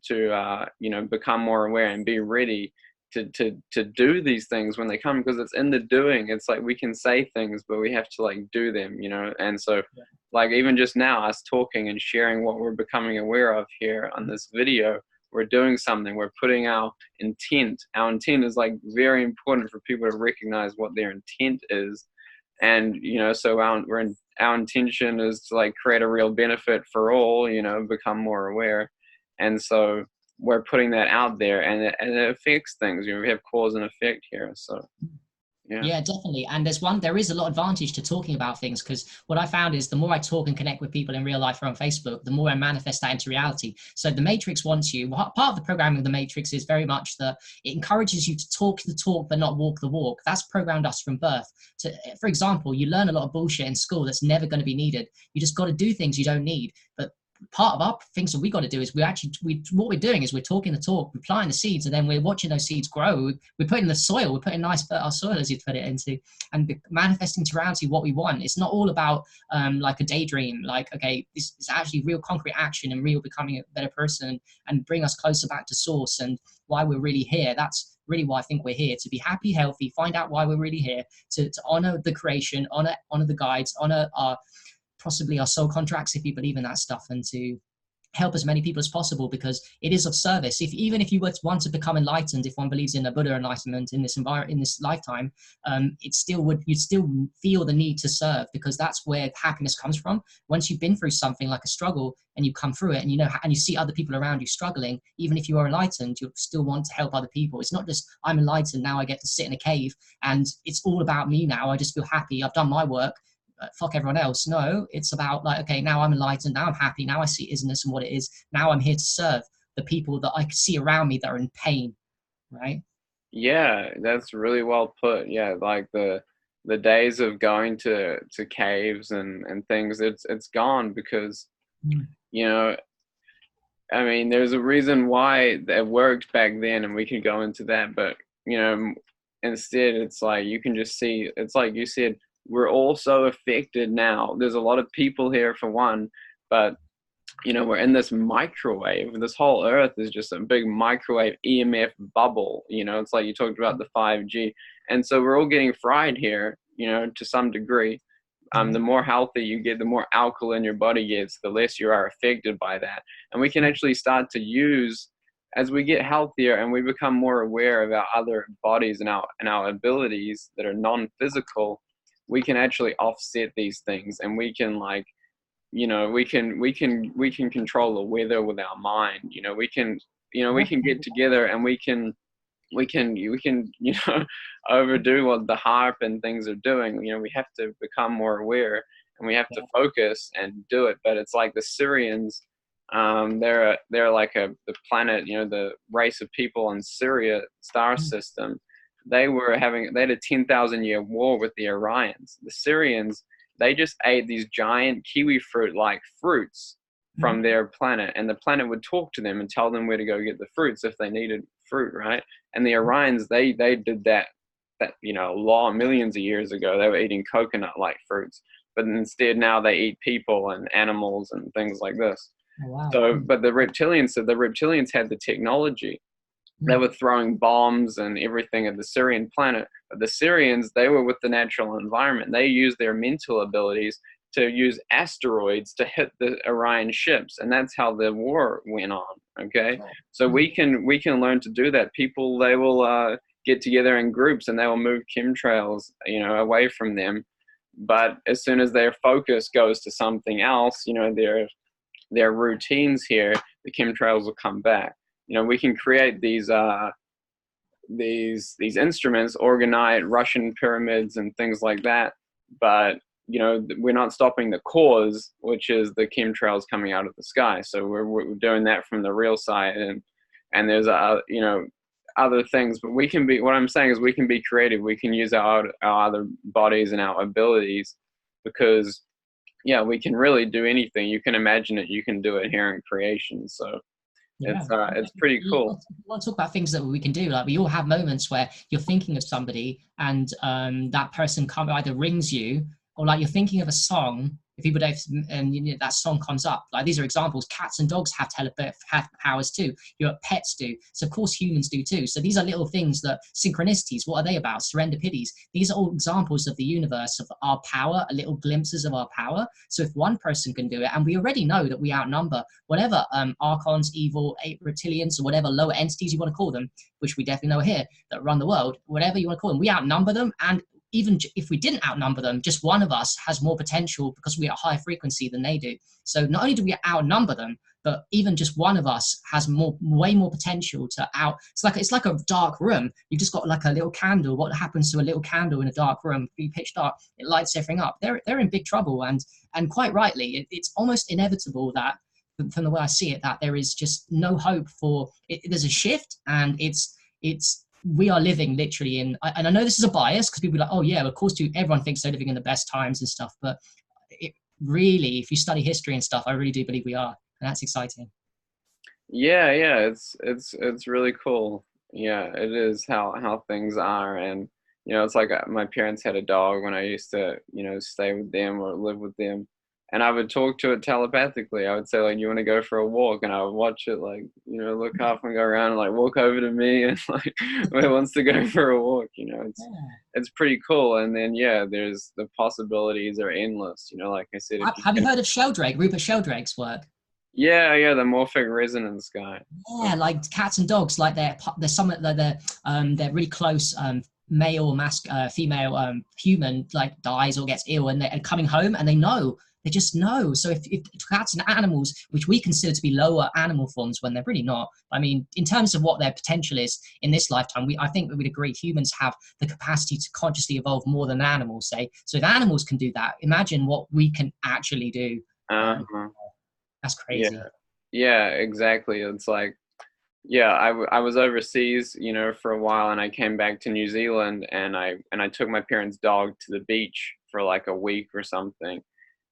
you know, become more aware and be ready to do these things when they come, because it's in the doing. It's like we can say things, but we have to like do them, you know. And so like even just now, us talking and sharing what we're becoming aware of here on this video, we're doing something. We're putting our intent. Our intent is like very important for people to recognize what their intent is. And, you know, so our intention is to like create a real benefit for all, you know, become more aware. And so we're putting that out there, and it affects things. You know, we have cause and effect here. So yeah, definitely. And there is a lot of advantage to talking about things, because what I found is the more I talk and connect with people in real life or on Facebook, the more I manifest that into reality. So the Matrix wants you, part of the programming of the Matrix is very much that it encourages you to talk the talk but not walk the walk. That's programmed us from birth. For example, you learn a lot of bullshit in school that's never going to be needed. You just got to do things you don't need. But part of our things that we got to do is what we're doing is we're talking the talk, we're planting the seeds, and then we're watching those seeds grow. We're putting the soil, we're putting nice fertile soil, as you put it, into, and manifesting to reality what we want. It's not all about like a daydream, like, okay, this is actually real concrete action and real becoming a better person, and bring us closer back to source and why we're really here. That's really why I think we're here, to be happy, healthy, find out why we're really here, to honor the creation, honor the guides, honor our possibly our soul contracts, if you believe in that stuff, and to help as many people as possible, because it is of service. Even if you were to want to become enlightened, if one believes in a Buddha enlightenment in this in this lifetime, it still would, you'd still feel the need to serve, because that's where happiness comes from. Once you've been through something like a struggle and you come through it, and you know, and you see other people around you struggling, even if you are enlightened, you'll still want to help other people. It's not just, I'm enlightened, now I get to sit in a cave and it's all about me now, I just feel happy, I've done my work, fuck everyone else. No, it's about like, okay, now I'm enlightened, now I'm happy, now I see isness and what it is, now I'm here to serve the people that I see around me that are in pain, right? Yeah, that's really well put. Yeah, like the days of going to caves and things, it's gone, because you know, I mean, there's a reason why that worked back then, and we can go into that. But you know, instead, it's like you can just see. It's like you said, we're all so affected now. There's a lot of people here for one, but you know, we're in this microwave. This whole Earth is just a big microwave EMF bubble. You know, it's like you talked about the 5G, and so we're all getting fried here. You know, to some degree. The more healthy you get, the more alkaline your body gets, the less you are affected by that. And we can actually start to use, as we get healthier and we become more aware of our other bodies and our abilities that are non-physical, we can actually offset these things, and we can, like, you know, we can control the weather with our mind. We can get together and we can overdo what the harp and things are doing. You know, we have to become more aware, and we have to focus and do it. But it's like the Syrians, they're like the planet, you know, the race of people on Syria star system. They had a 10,000-year war with the Orions. The Syrians, they just ate these giant kiwi fruit like fruits from their planet, and the planet would talk to them and tell them where to go get the fruits if they needed fruit, right? And the Orions, they did that you know, millions of years ago. They were eating coconut like fruits, but instead now they eat people and animals and things like this. Oh, wow. So but the reptilians had the technology. They were throwing bombs and everything at the Syrian planet, but the Syrians, they were with the natural environment. They used their mental abilities to use asteroids to hit the Orion ships, and that's how the war went on. Okay, so we can learn to do that. People, they will get together in groups and they will move chemtrails, you know, away from them. But as soon as their focus goes to something else, you know, their routines here, the chemtrails will come back. You know, we can create these instruments, organite Russian pyramids and things like that, but you know, we're not stopping the cause, which is the chemtrails coming out of the sky. So we're doing that from the real side, and there's you know, other things. But what I'm saying is we can be creative. We can use our other bodies and our abilities, because yeah, we can really do anything. You can imagine it, you can do it here in creation. So it's pretty cool. Let's talk about things that we can do. Like, we all have moments where you're thinking of somebody, and that person either rings you, or like you're thinking of a song. If people don't, and you know, that song comes up. Like, these are examples. Cats and dogs have powers too. Your pets do. So of course humans do too. So these are little things, that synchronicities. What are they about? Serendipities. These are all examples of the universe, of our power, little glimpses of our power. So if one person can do it, and we already know that we outnumber whatever archons, evil, reptilians, or whatever lower entities you want to call them, which we definitely know here, that run the world, whatever you want to call them, we outnumber them. And even if we didn't outnumber them, just one of us has more potential, because we are higher frequency than they do. So not only do we outnumber them, but even just one of us has way more potential to it's like a dark room. You've just got like a little candle. What happens to a little candle in a dark room? Be pitch dark, it lights everything up. They're in big trouble, and quite rightly, it's almost inevitable that, from the way I see it, that there is just no hope for it. There's a shift, and we are living literally in, and I know this is a bias, because people are like, oh yeah, of course, everyone thinks they're living in the best times and stuff, but it really, if you study history and stuff, I really do believe we are, and that's exciting. Yeah, it's really cool. Yeah, it is how things are. And you know, it's like my parents had a dog when I used to, you know, stay with them or live with them, and I would talk to it telepathically. I would say, like, you want to go for a walk, and I would watch it, like, look up and go around and like walk over to me, and like it wants to go for a walk. It's pretty cool. And then there's the possibilities are endless. Like I said, Have you heard of Sheldrake, Rupert Sheldrake's work? Yeah, the morphic resonance guy. Yeah, like cats and dogs, like there's some they're really close. Male or female human like dies or gets ill, and they're coming home, and they just know. So if cats and animals, which we consider to be lower animal forms when they're really not, I mean, in terms of what their potential is in this lifetime, I think we would agree humans have the capacity to consciously evolve more than animals, say. So if animals can do that, imagine what we can actually do. That's crazy. Yeah, exactly. It's like, I was overseas, for a while, and I came back to New Zealand, and I took my parents' dog to the beach for like a week or something.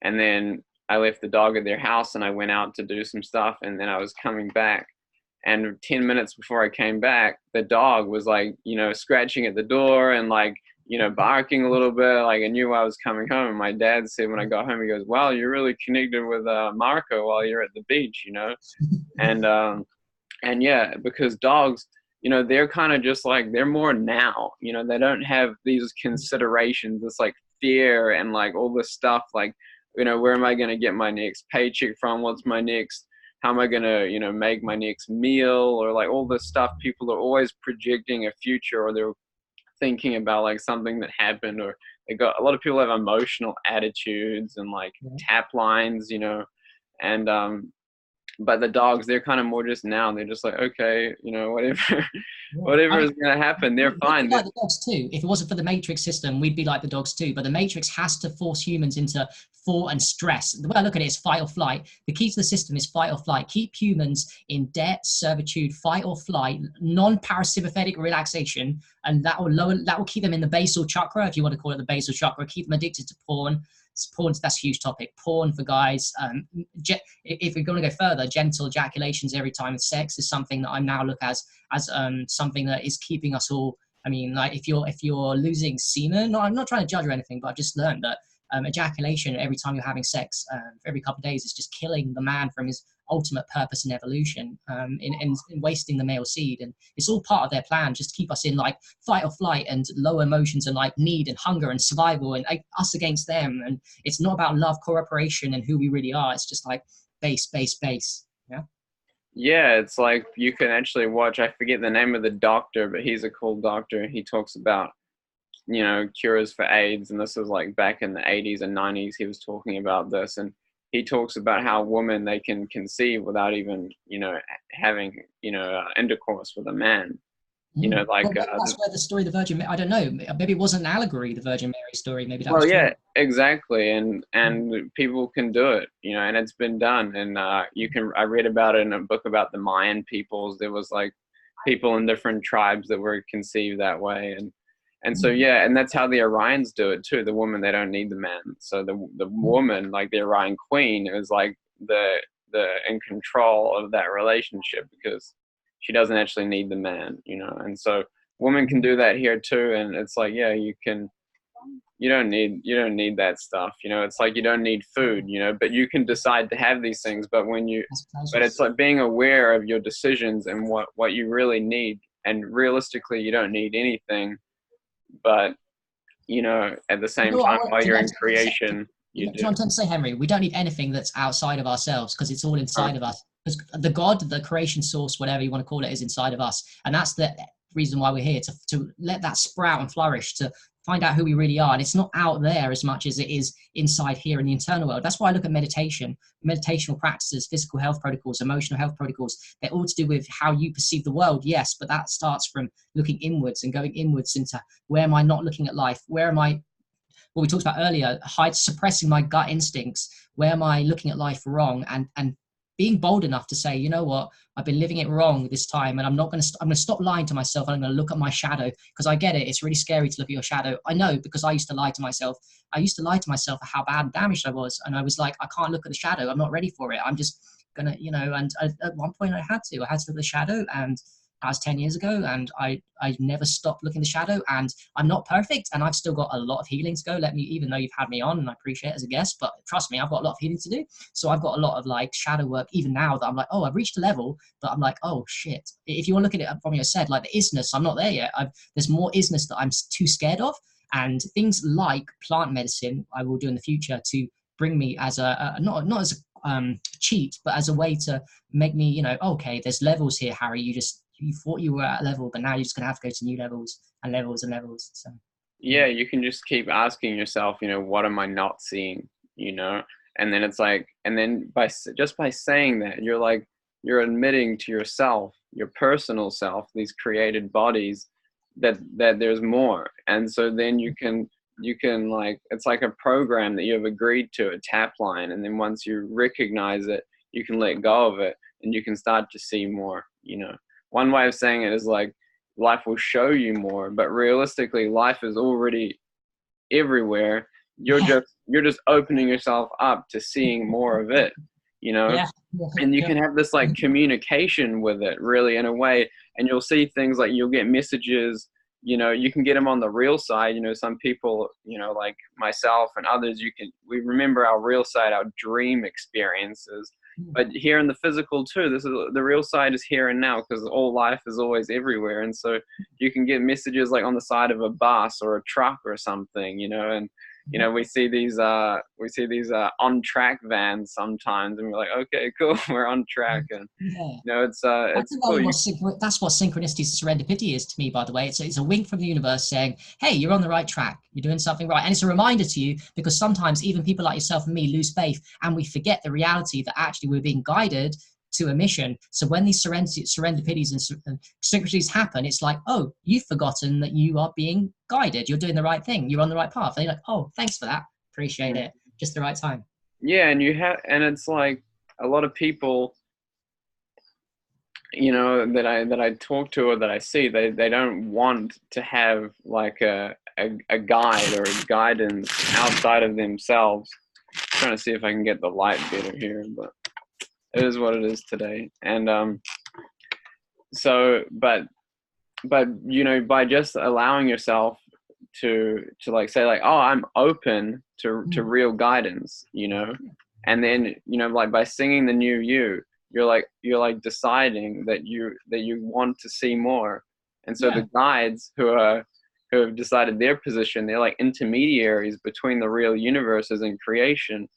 And then I left the dog at their house, and I went out to do some stuff, and then I was coming back, and 10 minutes before I came back, the dog was like, scratching at the door and like, barking a little bit, like I knew I was coming home. And my dad said when I got home, he goes, "Wow, you're really connected with Marco while you're at the beach," And yeah, because dogs, they're kind of just like, they're more now, they don't have these considerations, this like fear and like all this stuff, like, where am I going to get my next paycheck from? What's my next, how am I going to, make my next meal, or like all this stuff. People are always projecting a future, or they're thinking about like something that happened, or a lot of people have emotional attitudes and like tap lines, and but the dogs, they're kind of more just now. They're just like, okay, whatever is going to happen, they're fine. Like the dogs too. If it wasn't for the matrix system, we'd be like the dogs too. But the matrix has to force humans into thought and stress. The way I look at it is fight or flight. The key to the system is fight or flight. Keep humans in debt, servitude, fight or flight, non-parasympathetic relaxation, and that will keep them in the basal chakra, if you want to call it the basal chakra. Keep them addicted to porn. Porn, that's a huge topic. Porn for guys. If we're going to go further, genital ejaculations every time of sex is something that I now look as something that is keeping us all. I mean, like if you're losing semen, no, I'm not trying to judge or anything, but I've just learned that ejaculation every time you're having sex, every couple of days, is just killing the man from his ultimate purpose in evolution, in wasting the male seed. And it's all part of their plan, just to keep us in like fight or flight and low emotions and like need and hunger and survival, and us against them. And it's not about love, cooperation, and who we really are. It's just like base. Yeah, it's like you can actually watch, I forget the name of the doctor, but he's a cool doctor. He talks about, cures for AIDS. And this was like back in the 80s and 90s, he was talking about this. And he talks about how women, they can conceive without even, having, intercourse with a man. Like that's where the story of the Virgin Mary, I don't know, maybe it wasn't an allegory, the Virgin Mary story, maybe that was true. Exactly. And people can do it, and it's been done. And I read about it in a book about the Mayan peoples. There was like people in different tribes that were conceived that way. And so, and that's how the Orions do it too. The woman, they don't need the man. So the woman, like the Orion queen, is like the in control of that relationship, because she doesn't actually need the man, and so women can do that here too. And it's like, you don't need that stuff, it's like you don't need food, but you can decide to have these things. But but it's like being aware of your decisions and what you really need. And realistically, you don't need anything, but at the same time, while you're in creation, you know what I'm trying to say, Henry? We don't need anything that's outside of ourselves, because it's all inside of us. Because the God, the creation source, whatever you want to call it, is inside of us. And that's the reason why we're here, to let that sprout and flourish, to find out who we really are. And it's not out there as much as it is inside here in the internal world. That's why I look at meditational practices, physical health protocols, emotional health protocols. They're all to do with how you perceive the world, yes, but that starts from looking inwards and going inwards into, where am I not looking at life? Where am I, what we talked about earlier, suppressing my gut instincts? Where am I looking at life wrong? And being bold enough to say, you know what, I've been living it wrong this time, and I'm going to stop lying to myself, and I'm going to look at my shadow, because I get it. It's really scary to look at your shadow. I know, because I used to lie to myself. I used to lie to myself at how bad and damaged I was. And I was like, I can't look at the shadow. I'm not ready for it. I'm just going to, and at one point I had to look at the shadow, and That was 10 years ago, and I never stopped looking the shadow. And I'm not perfect, and I've still got a lot of healing to go. Even though you've had me on, and I appreciate it as a guest, but trust me, I've got a lot of healing to do. So I've got a lot of like shadow work even now that I'm like, oh, I've reached a level, but I'm like, oh shit. If you want to look at it from your said, like the isness, I'm not there yet. There's more isness that I'm too scared of, and things like plant medicine I will do in the future to bring me as not as a cheat, but as a way to make me, okay, there's levels here, Harry. You thought you were at a level, but now you're just going to have to go to new levels and levels and levels. So yeah, you can just keep asking yourself, what am I not seeing, and then it's like, and then by saying that, you're admitting to yourself, your personal self, these created bodies, that there's more. And so then you can like, it's like a program that you have agreed to, a tap line, and then once you recognize it, you can let go of it, and you can start to see more. One way of saying it is like, life will show you more, but realistically life is already everywhere. You're just opening yourself up to seeing more of it, yeah. and you can have this like communication with it, really, in a way. And you'll see things like, you'll get messages, you can get them on the real side. Some people, like myself and others, we remember our real side, our dream experiences. But here in the physical too, the real side is here and now, because all life is always everywhere. And so you can get messages like on the side of a bus or a truck or something, and we see these on track vans sometimes, and we're like, okay, cool, we're on track. And it's cool. That's what synchronicity and serendipity is to me, by the way. It's a wink from the universe saying, hey, you're on the right track, you're doing something right. And it's a reminder to you, because sometimes even people like yourself and me lose faith, and we forget the reality that actually we're being guided to a mission. So when these serendipities and synchronicities happen, it's like, oh, you've forgotten that you are being guided, you're doing the right thing, you're on the right path. And you're like, oh, thanks for that, appreciate it, just the right time. Yeah. And it's like, a lot of people, that I talk to or that I see, they don't want to have like a guide or a guidance outside of themselves. I'm trying to see if I can get the light better here, but it is what it is today. And so but by just allowing yourself to like say like, oh, I'm open to real guidance, and then like by singing the new you, you're like deciding that you want to see more. And so the guides who have decided their position, they're like intermediaries between the real universes and creation.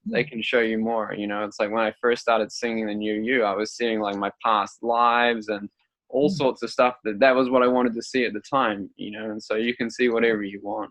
They can show you more. It's like when I first started singing the new you, I was seeing like my past lives and all sorts of stuff that was what I wanted to see at the time, and so you can see whatever you want.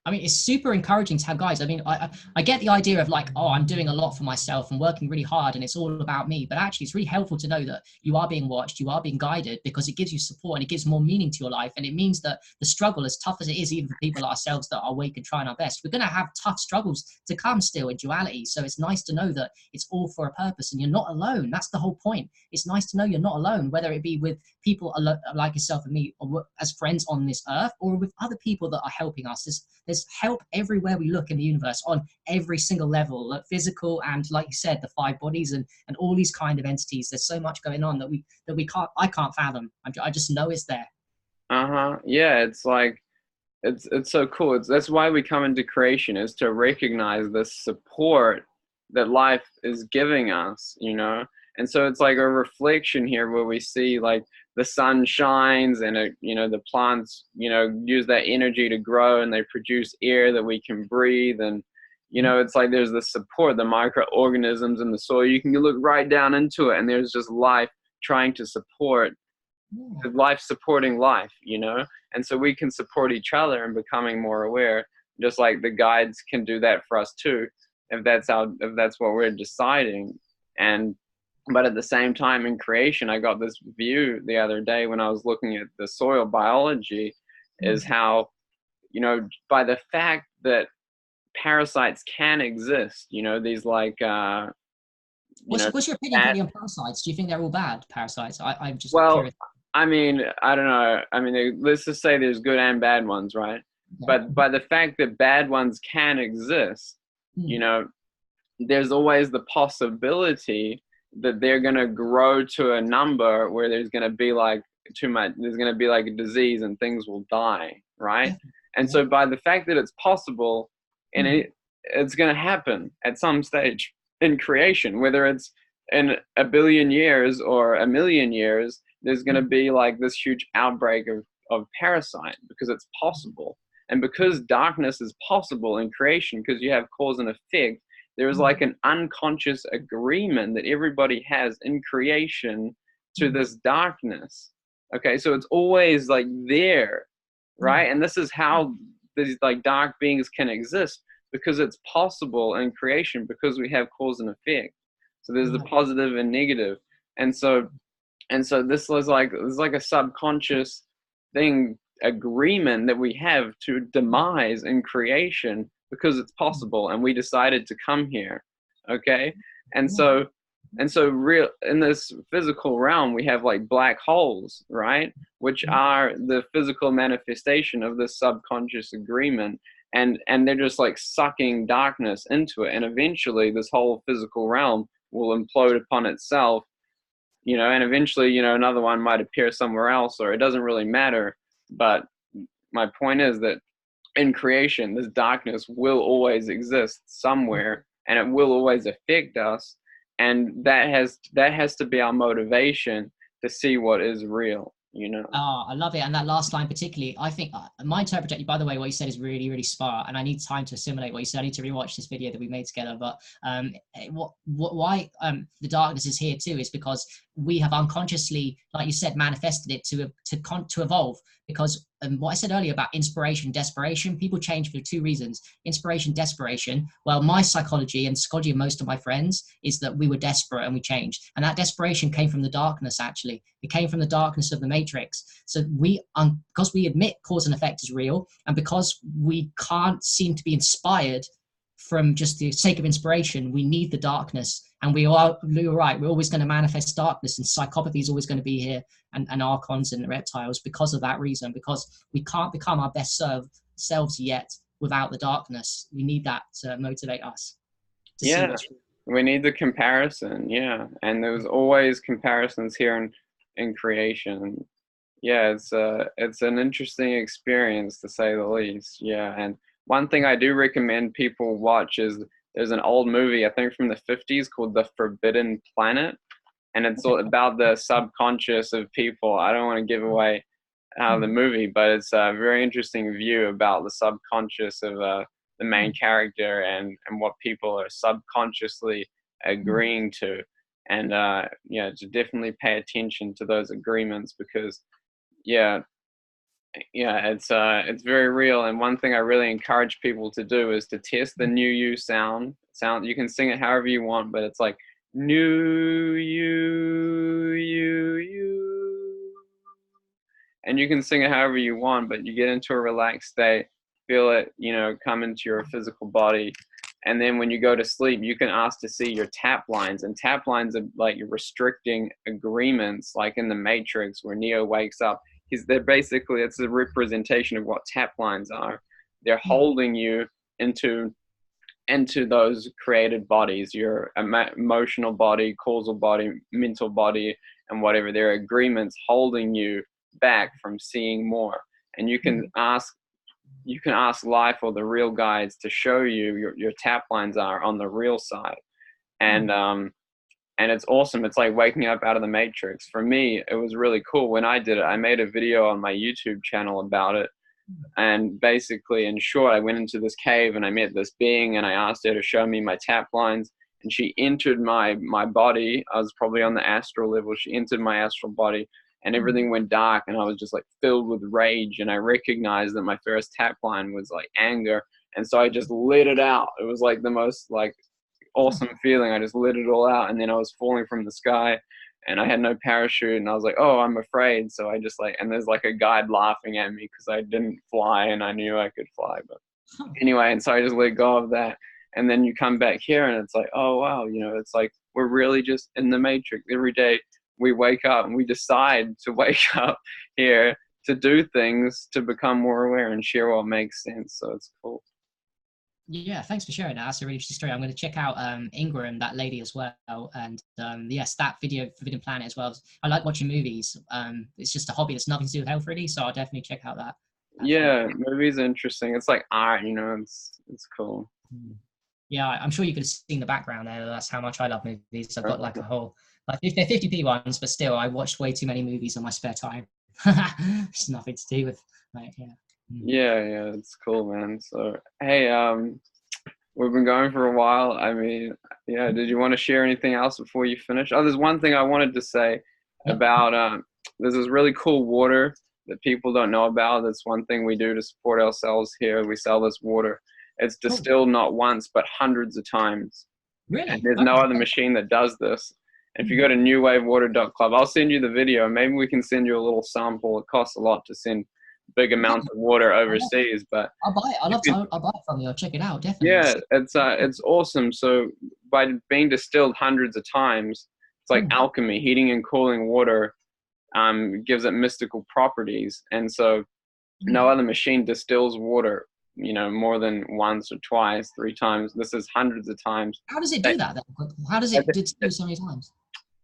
I mean, it's super encouraging to have guys. I mean, I get the idea of like, oh, I'm doing a lot for myself and working really hard and it's all about me. But actually, it's really helpful to know that you are being watched, you are being guided, because it gives you support and it gives more meaning to your life. And it means that the struggle, as tough as it is, even for people like ourselves that are awake and trying our best, we're going to have tough struggles to come still in duality. So it's nice to know that it's all for a purpose and you're not alone. That's the whole point. It's nice to know you're not alone, whether it be with people like yourself and me, or as friends on this earth, or with other people that are helping us. There's help everywhere we look in the universe, on every single level, like physical and, like you said, the 5 bodies and all these kind of entities. There's so much going on that I can't fathom. I just know it's there. Yeah, it's like it's so cool. That's why we come into creation, is to recognize the support that life is giving us, And so it's like a reflection here where we see like the sun shines and the plants use that energy to grow, and they produce air that we can breathe. And it's like there's the support, the microorganisms in the soil. You can look right down into it, and there's just life trying to support life, supporting life, And so we can support each other in becoming more aware, just like the guides can do that for us too, if that's what we're deciding. But at the same time, in creation, I got this view the other day when I was looking at the soil biology, is how, by the fact that parasites can exist, these like... What's your opinion on parasites? Do you think they're all bad, parasites? I'm just curious. I mean, I don't know. I mean, let's just say there's good and bad ones, right? Yeah. But by the fact that bad ones can exist, there's always the possibility that they're going to grow to a number where there's going to be like too much, there's going to be like a disease and things will die, right? And Yeah. so by the fact that it's possible, and Mm. it's going to happen at some stage in creation, whether it's in a billion years or a million years, there's going to be like this huge outbreak of parasite because it's possible. And because darkness is possible in creation, because you have cause and effect, there is like an unconscious agreement that everybody has in creation to this darkness. Okay, so it's always like there, right? And this is how these like dark beings can exist, because it's possible in creation, because we have cause and effect. So there's the positive and negative. And so this was like, it's like a subconscious thing, agreement that we have to demise in creation because it's possible and we decided to come here. Okay. And so real in this physical realm, we have like black holes, right? Which are the physical manifestation of this subconscious agreement. And they're just like sucking darkness into it. And eventually this whole physical realm will implode upon itself, and eventually, another one might appear somewhere else, or it doesn't really matter. But my point is that in creation, this darkness will always exist somewhere, and it will always affect us. And that has to be our motivation to see what is real. Oh, I love it. And that last line particularly, I think my interpretation, by the way, what you said is really, really smart. And I need time to assimilate what you said. I need to rewatch this video that we made together. But why the darkness is here too is because we have unconsciously, like you said, manifested it to evolve. Because what I said earlier about inspiration, desperation, people change for two reasons. Inspiration, desperation. Well, my psychology and psychology of most of my friends is that we were desperate and we changed. And that desperation came from the darkness, actually. It came from the darkness of the matrix. So because we admit cause and effect is real, and because we can't seem to be inspired from just the sake of inspiration, we need the darkness. And you're right, we're always going to manifest darkness, and psychopathy is always going to be here, and archons and reptiles, because of that reason, because we can't become our best selves yet without the darkness. We need that to motivate us to see what's true. We need the comparison. And there's always comparisons here in creation. It's an interesting experience, to say the least. And one thing I do recommend people watch is, there's an old movie, I think from the 50s, called The Forbidden Planet. And it's all about the subconscious of people. I don't want to give away the movie, but it's a very interesting view about the subconscious of the main character, and what people are subconsciously agreeing to. And to definitely pay attention to those agreements, because it's very real. And one thing I really encourage people to do is to test the new you sound. You can sing it however you want, but it's like new you, and you can sing it however you want, but you get into a relaxed state, feel it, come into your physical body. And then when you go to sleep, you can ask to see your tap lines. And tap lines are like restricting agreements, like in the Matrix, where Neo wakes up. It's a representation of what tap lines are. They're holding you into those created bodies, your emotional body, causal body, mental body, and whatever. They're agreements holding you back from seeing more. And you can ask life or the real guides to show you your tap lines are on the real side. And it's awesome. It's like waking up out of the Matrix. For me, it was really cool when I did it. I made a video on my YouTube channel about it. And basically, in short, I went into this cave and I met this being, and I asked her to show me my tap lines. And she entered my body. I was probably on the astral level. She entered my astral body, and everything went dark, and I was just like filled with rage. And I recognized that my first tap line was like anger. And so I just let it out. It was like the most like awesome feeling. I just let it all out. And then I was falling from the sky, and I had no parachute, and I was like, oh, I'm afraid. So I just and there's like a guide laughing at me because I didn't fly, and I knew I could fly. But anyway, and so I just let go of that. And then you come back here, and it's like, oh, wow, it's like we're really just in the Matrix. Every day we wake up and we decide to wake up here to do things, to become more aware and share what makes sense. So it's cool. Yeah, thanks for sharing that. That's a really interesting story. I'm going to check out Ingram, that lady as well, and yes, that video, Forbidden Planet as well. I like watching movies. It's just a hobby that's nothing to do with health really, so I'll definitely check out that thing. Yeah, movies are interesting. It's like art, you know. It's cool. Yeah, I'm sure you could have seen the background there. That's how much I love movies. I've got like a whole, like they're 50p ones, but still, I watched way too many movies in my spare time. It's nothing to do with, like, yeah. Yeah, yeah, it's cool, man. So, hey, we've been going for a while. I mean, yeah, did you want to share anything else before you finish? Oh, there's one thing I wanted to say Yep. about there's this really cool water that people don't know about. That's one thing we do to support ourselves here. We sell this water. It's Cool. distilled not once, but hundreds of times. And Really? there's no Okay. other machine that does this. If you go to newwavewater.club, I'll send you the video. Maybe we can send you a little sample. It costs a lot to send big Yeah, amounts of water overseas, but I'll buy it. if you, I'll buy it from you. I'll check it out. Definitely. yeah, it's awesome. So by being distilled hundreds of times, it's like alchemy. Heating and cooling water gives it mystical properties, and so no other machine distills water, you know, more than once or twice, 3 times. This is hundreds of times. How does it do that then? How does it do so many times?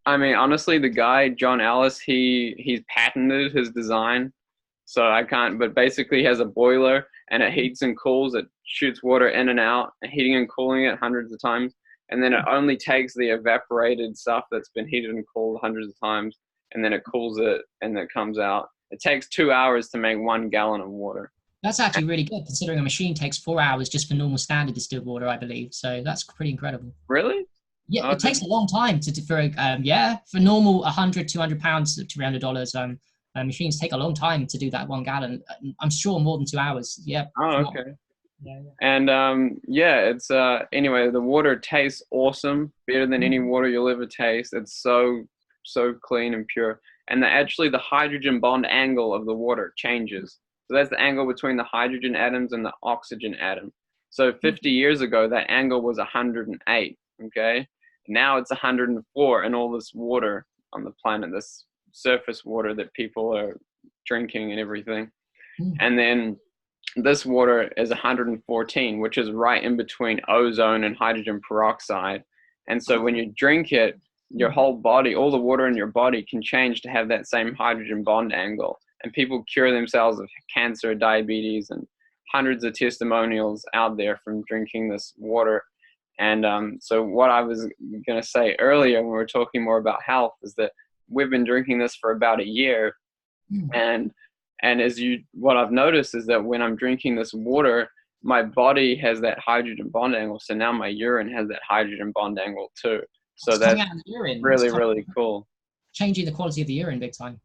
I mean, honestly, the guy John Ellis, he's patented his design, so I can't. But basically, he has a boiler and it heats and cools. It shoots water in and out, heating and cooling it hundreds of times, and then it only takes the evaporated stuff that's been heated and cooled hundreds of times, and then it cools it, and it comes out. It takes 2 hours to make 1 gallon of water. That's actually really good, considering a machine takes 4 hours just for normal standard distilled water, I believe. So that's pretty incredible. Really? Yeah, it takes a long time for normal 100, 200 pounds to $300. Machines take a long time to do that 1 gallon. I'm sure more than 2 hours. Yeah. Oh, okay. Yeah. And yeah, it's anyway, the water tastes awesome, better than any water you'll ever taste. It's so clean and pure. And actually the hydrogen bond angle of the water changes. So that's the angle between the hydrogen atoms and the oxygen atom. So 50 years ago, that angle was 108, okay? Now it's 104 in all this water on the planet, this surface water that people are drinking and everything. And then this water is 114, which is right in between ozone and hydrogen peroxide. And so when you drink it, your whole body, all the water in your body can change to have that same hydrogen bond angle. And people cure themselves of cancer, diabetes, and hundreds of testimonials out there from drinking this water. And so what I was going to say earlier when we were talking more about health is that we've been drinking this for about a year. And what I've noticed is that when I'm drinking this water, my body has that hydrogen bond angle. So now my urine has that hydrogen bond angle too. So that's really, really cool. Changing the quality of the urine big time.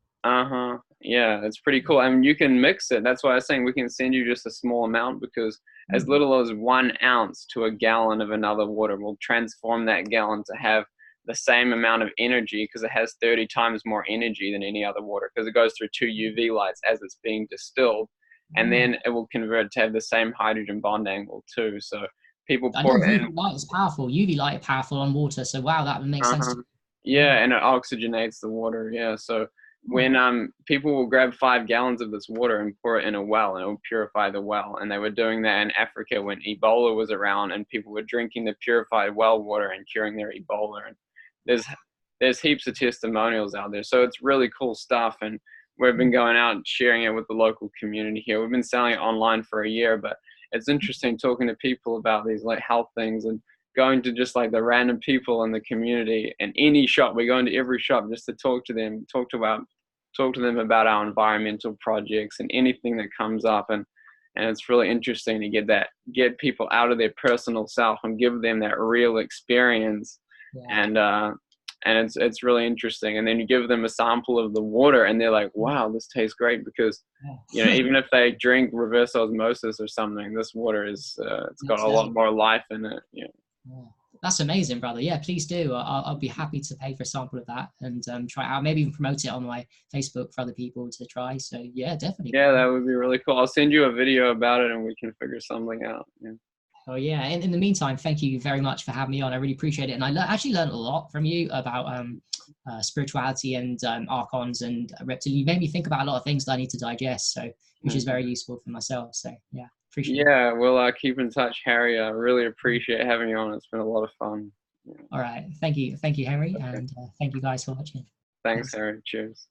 Yeah, it's pretty cool. I mean, you can mix it. That's why I was saying we can send you just a small amount, because as little as 1 ounce to a gallon of another water will transform that gallon to have the same amount of energy, because it has 30 times more energy than any other water, because it goes through 2 UV lights as it's being distilled, and then it will convert to have the same hydrogen bond angle too. So people pour it in. UV light is powerful. UV light is powerful on water. So wow, that would make sense. Yeah, and it oxygenates the water. Yeah, so when people will grab 5 gallons of this water and pour it in a well, and it will purify the well. And they were doing that in Africa when Ebola was around, and people were drinking the purified well water and curing their Ebola. And there's heaps of testimonials out there. So it's really cool stuff. And we've been going out and sharing it with the local community here. We've been selling it online for a year, but it's interesting talking to people about these like health things, and going to just like the random people in the community. And any shop, we go into every shop just to talk to them, talk to them about our environmental projects and anything that comes up. And it's really interesting to get people out of their personal self and give them that real experience. And it's really interesting. And then you give them a sample of the water and they're like, wow, this tastes great, because you know, even if they drink reverse osmosis or something, this water is it's got a lot more life in it. That's amazing, brother. Yeah, please do. I'll be happy to pay for a sample of that and try it out. Maybe even promote it on my Facebook for other people to try. So yeah, definitely. Yeah, that would be really cool. I'll send you a video about it and we can figure something out. Oh yeah. And in the meantime, thank you very much for having me on. I really appreciate it. And I actually learned a lot from you about spirituality and archons and reptiles. You made me think about a lot of things that I need to digest. So which is very useful for myself. So yeah. Appreciate it. Yeah, we'll keep in touch, Harry. I really appreciate having you on. It's been a lot of fun. Yeah. All right. Thank you, Henry, Okay. and thank you guys for watching. Thanks, Thanks. Harry. Cheers.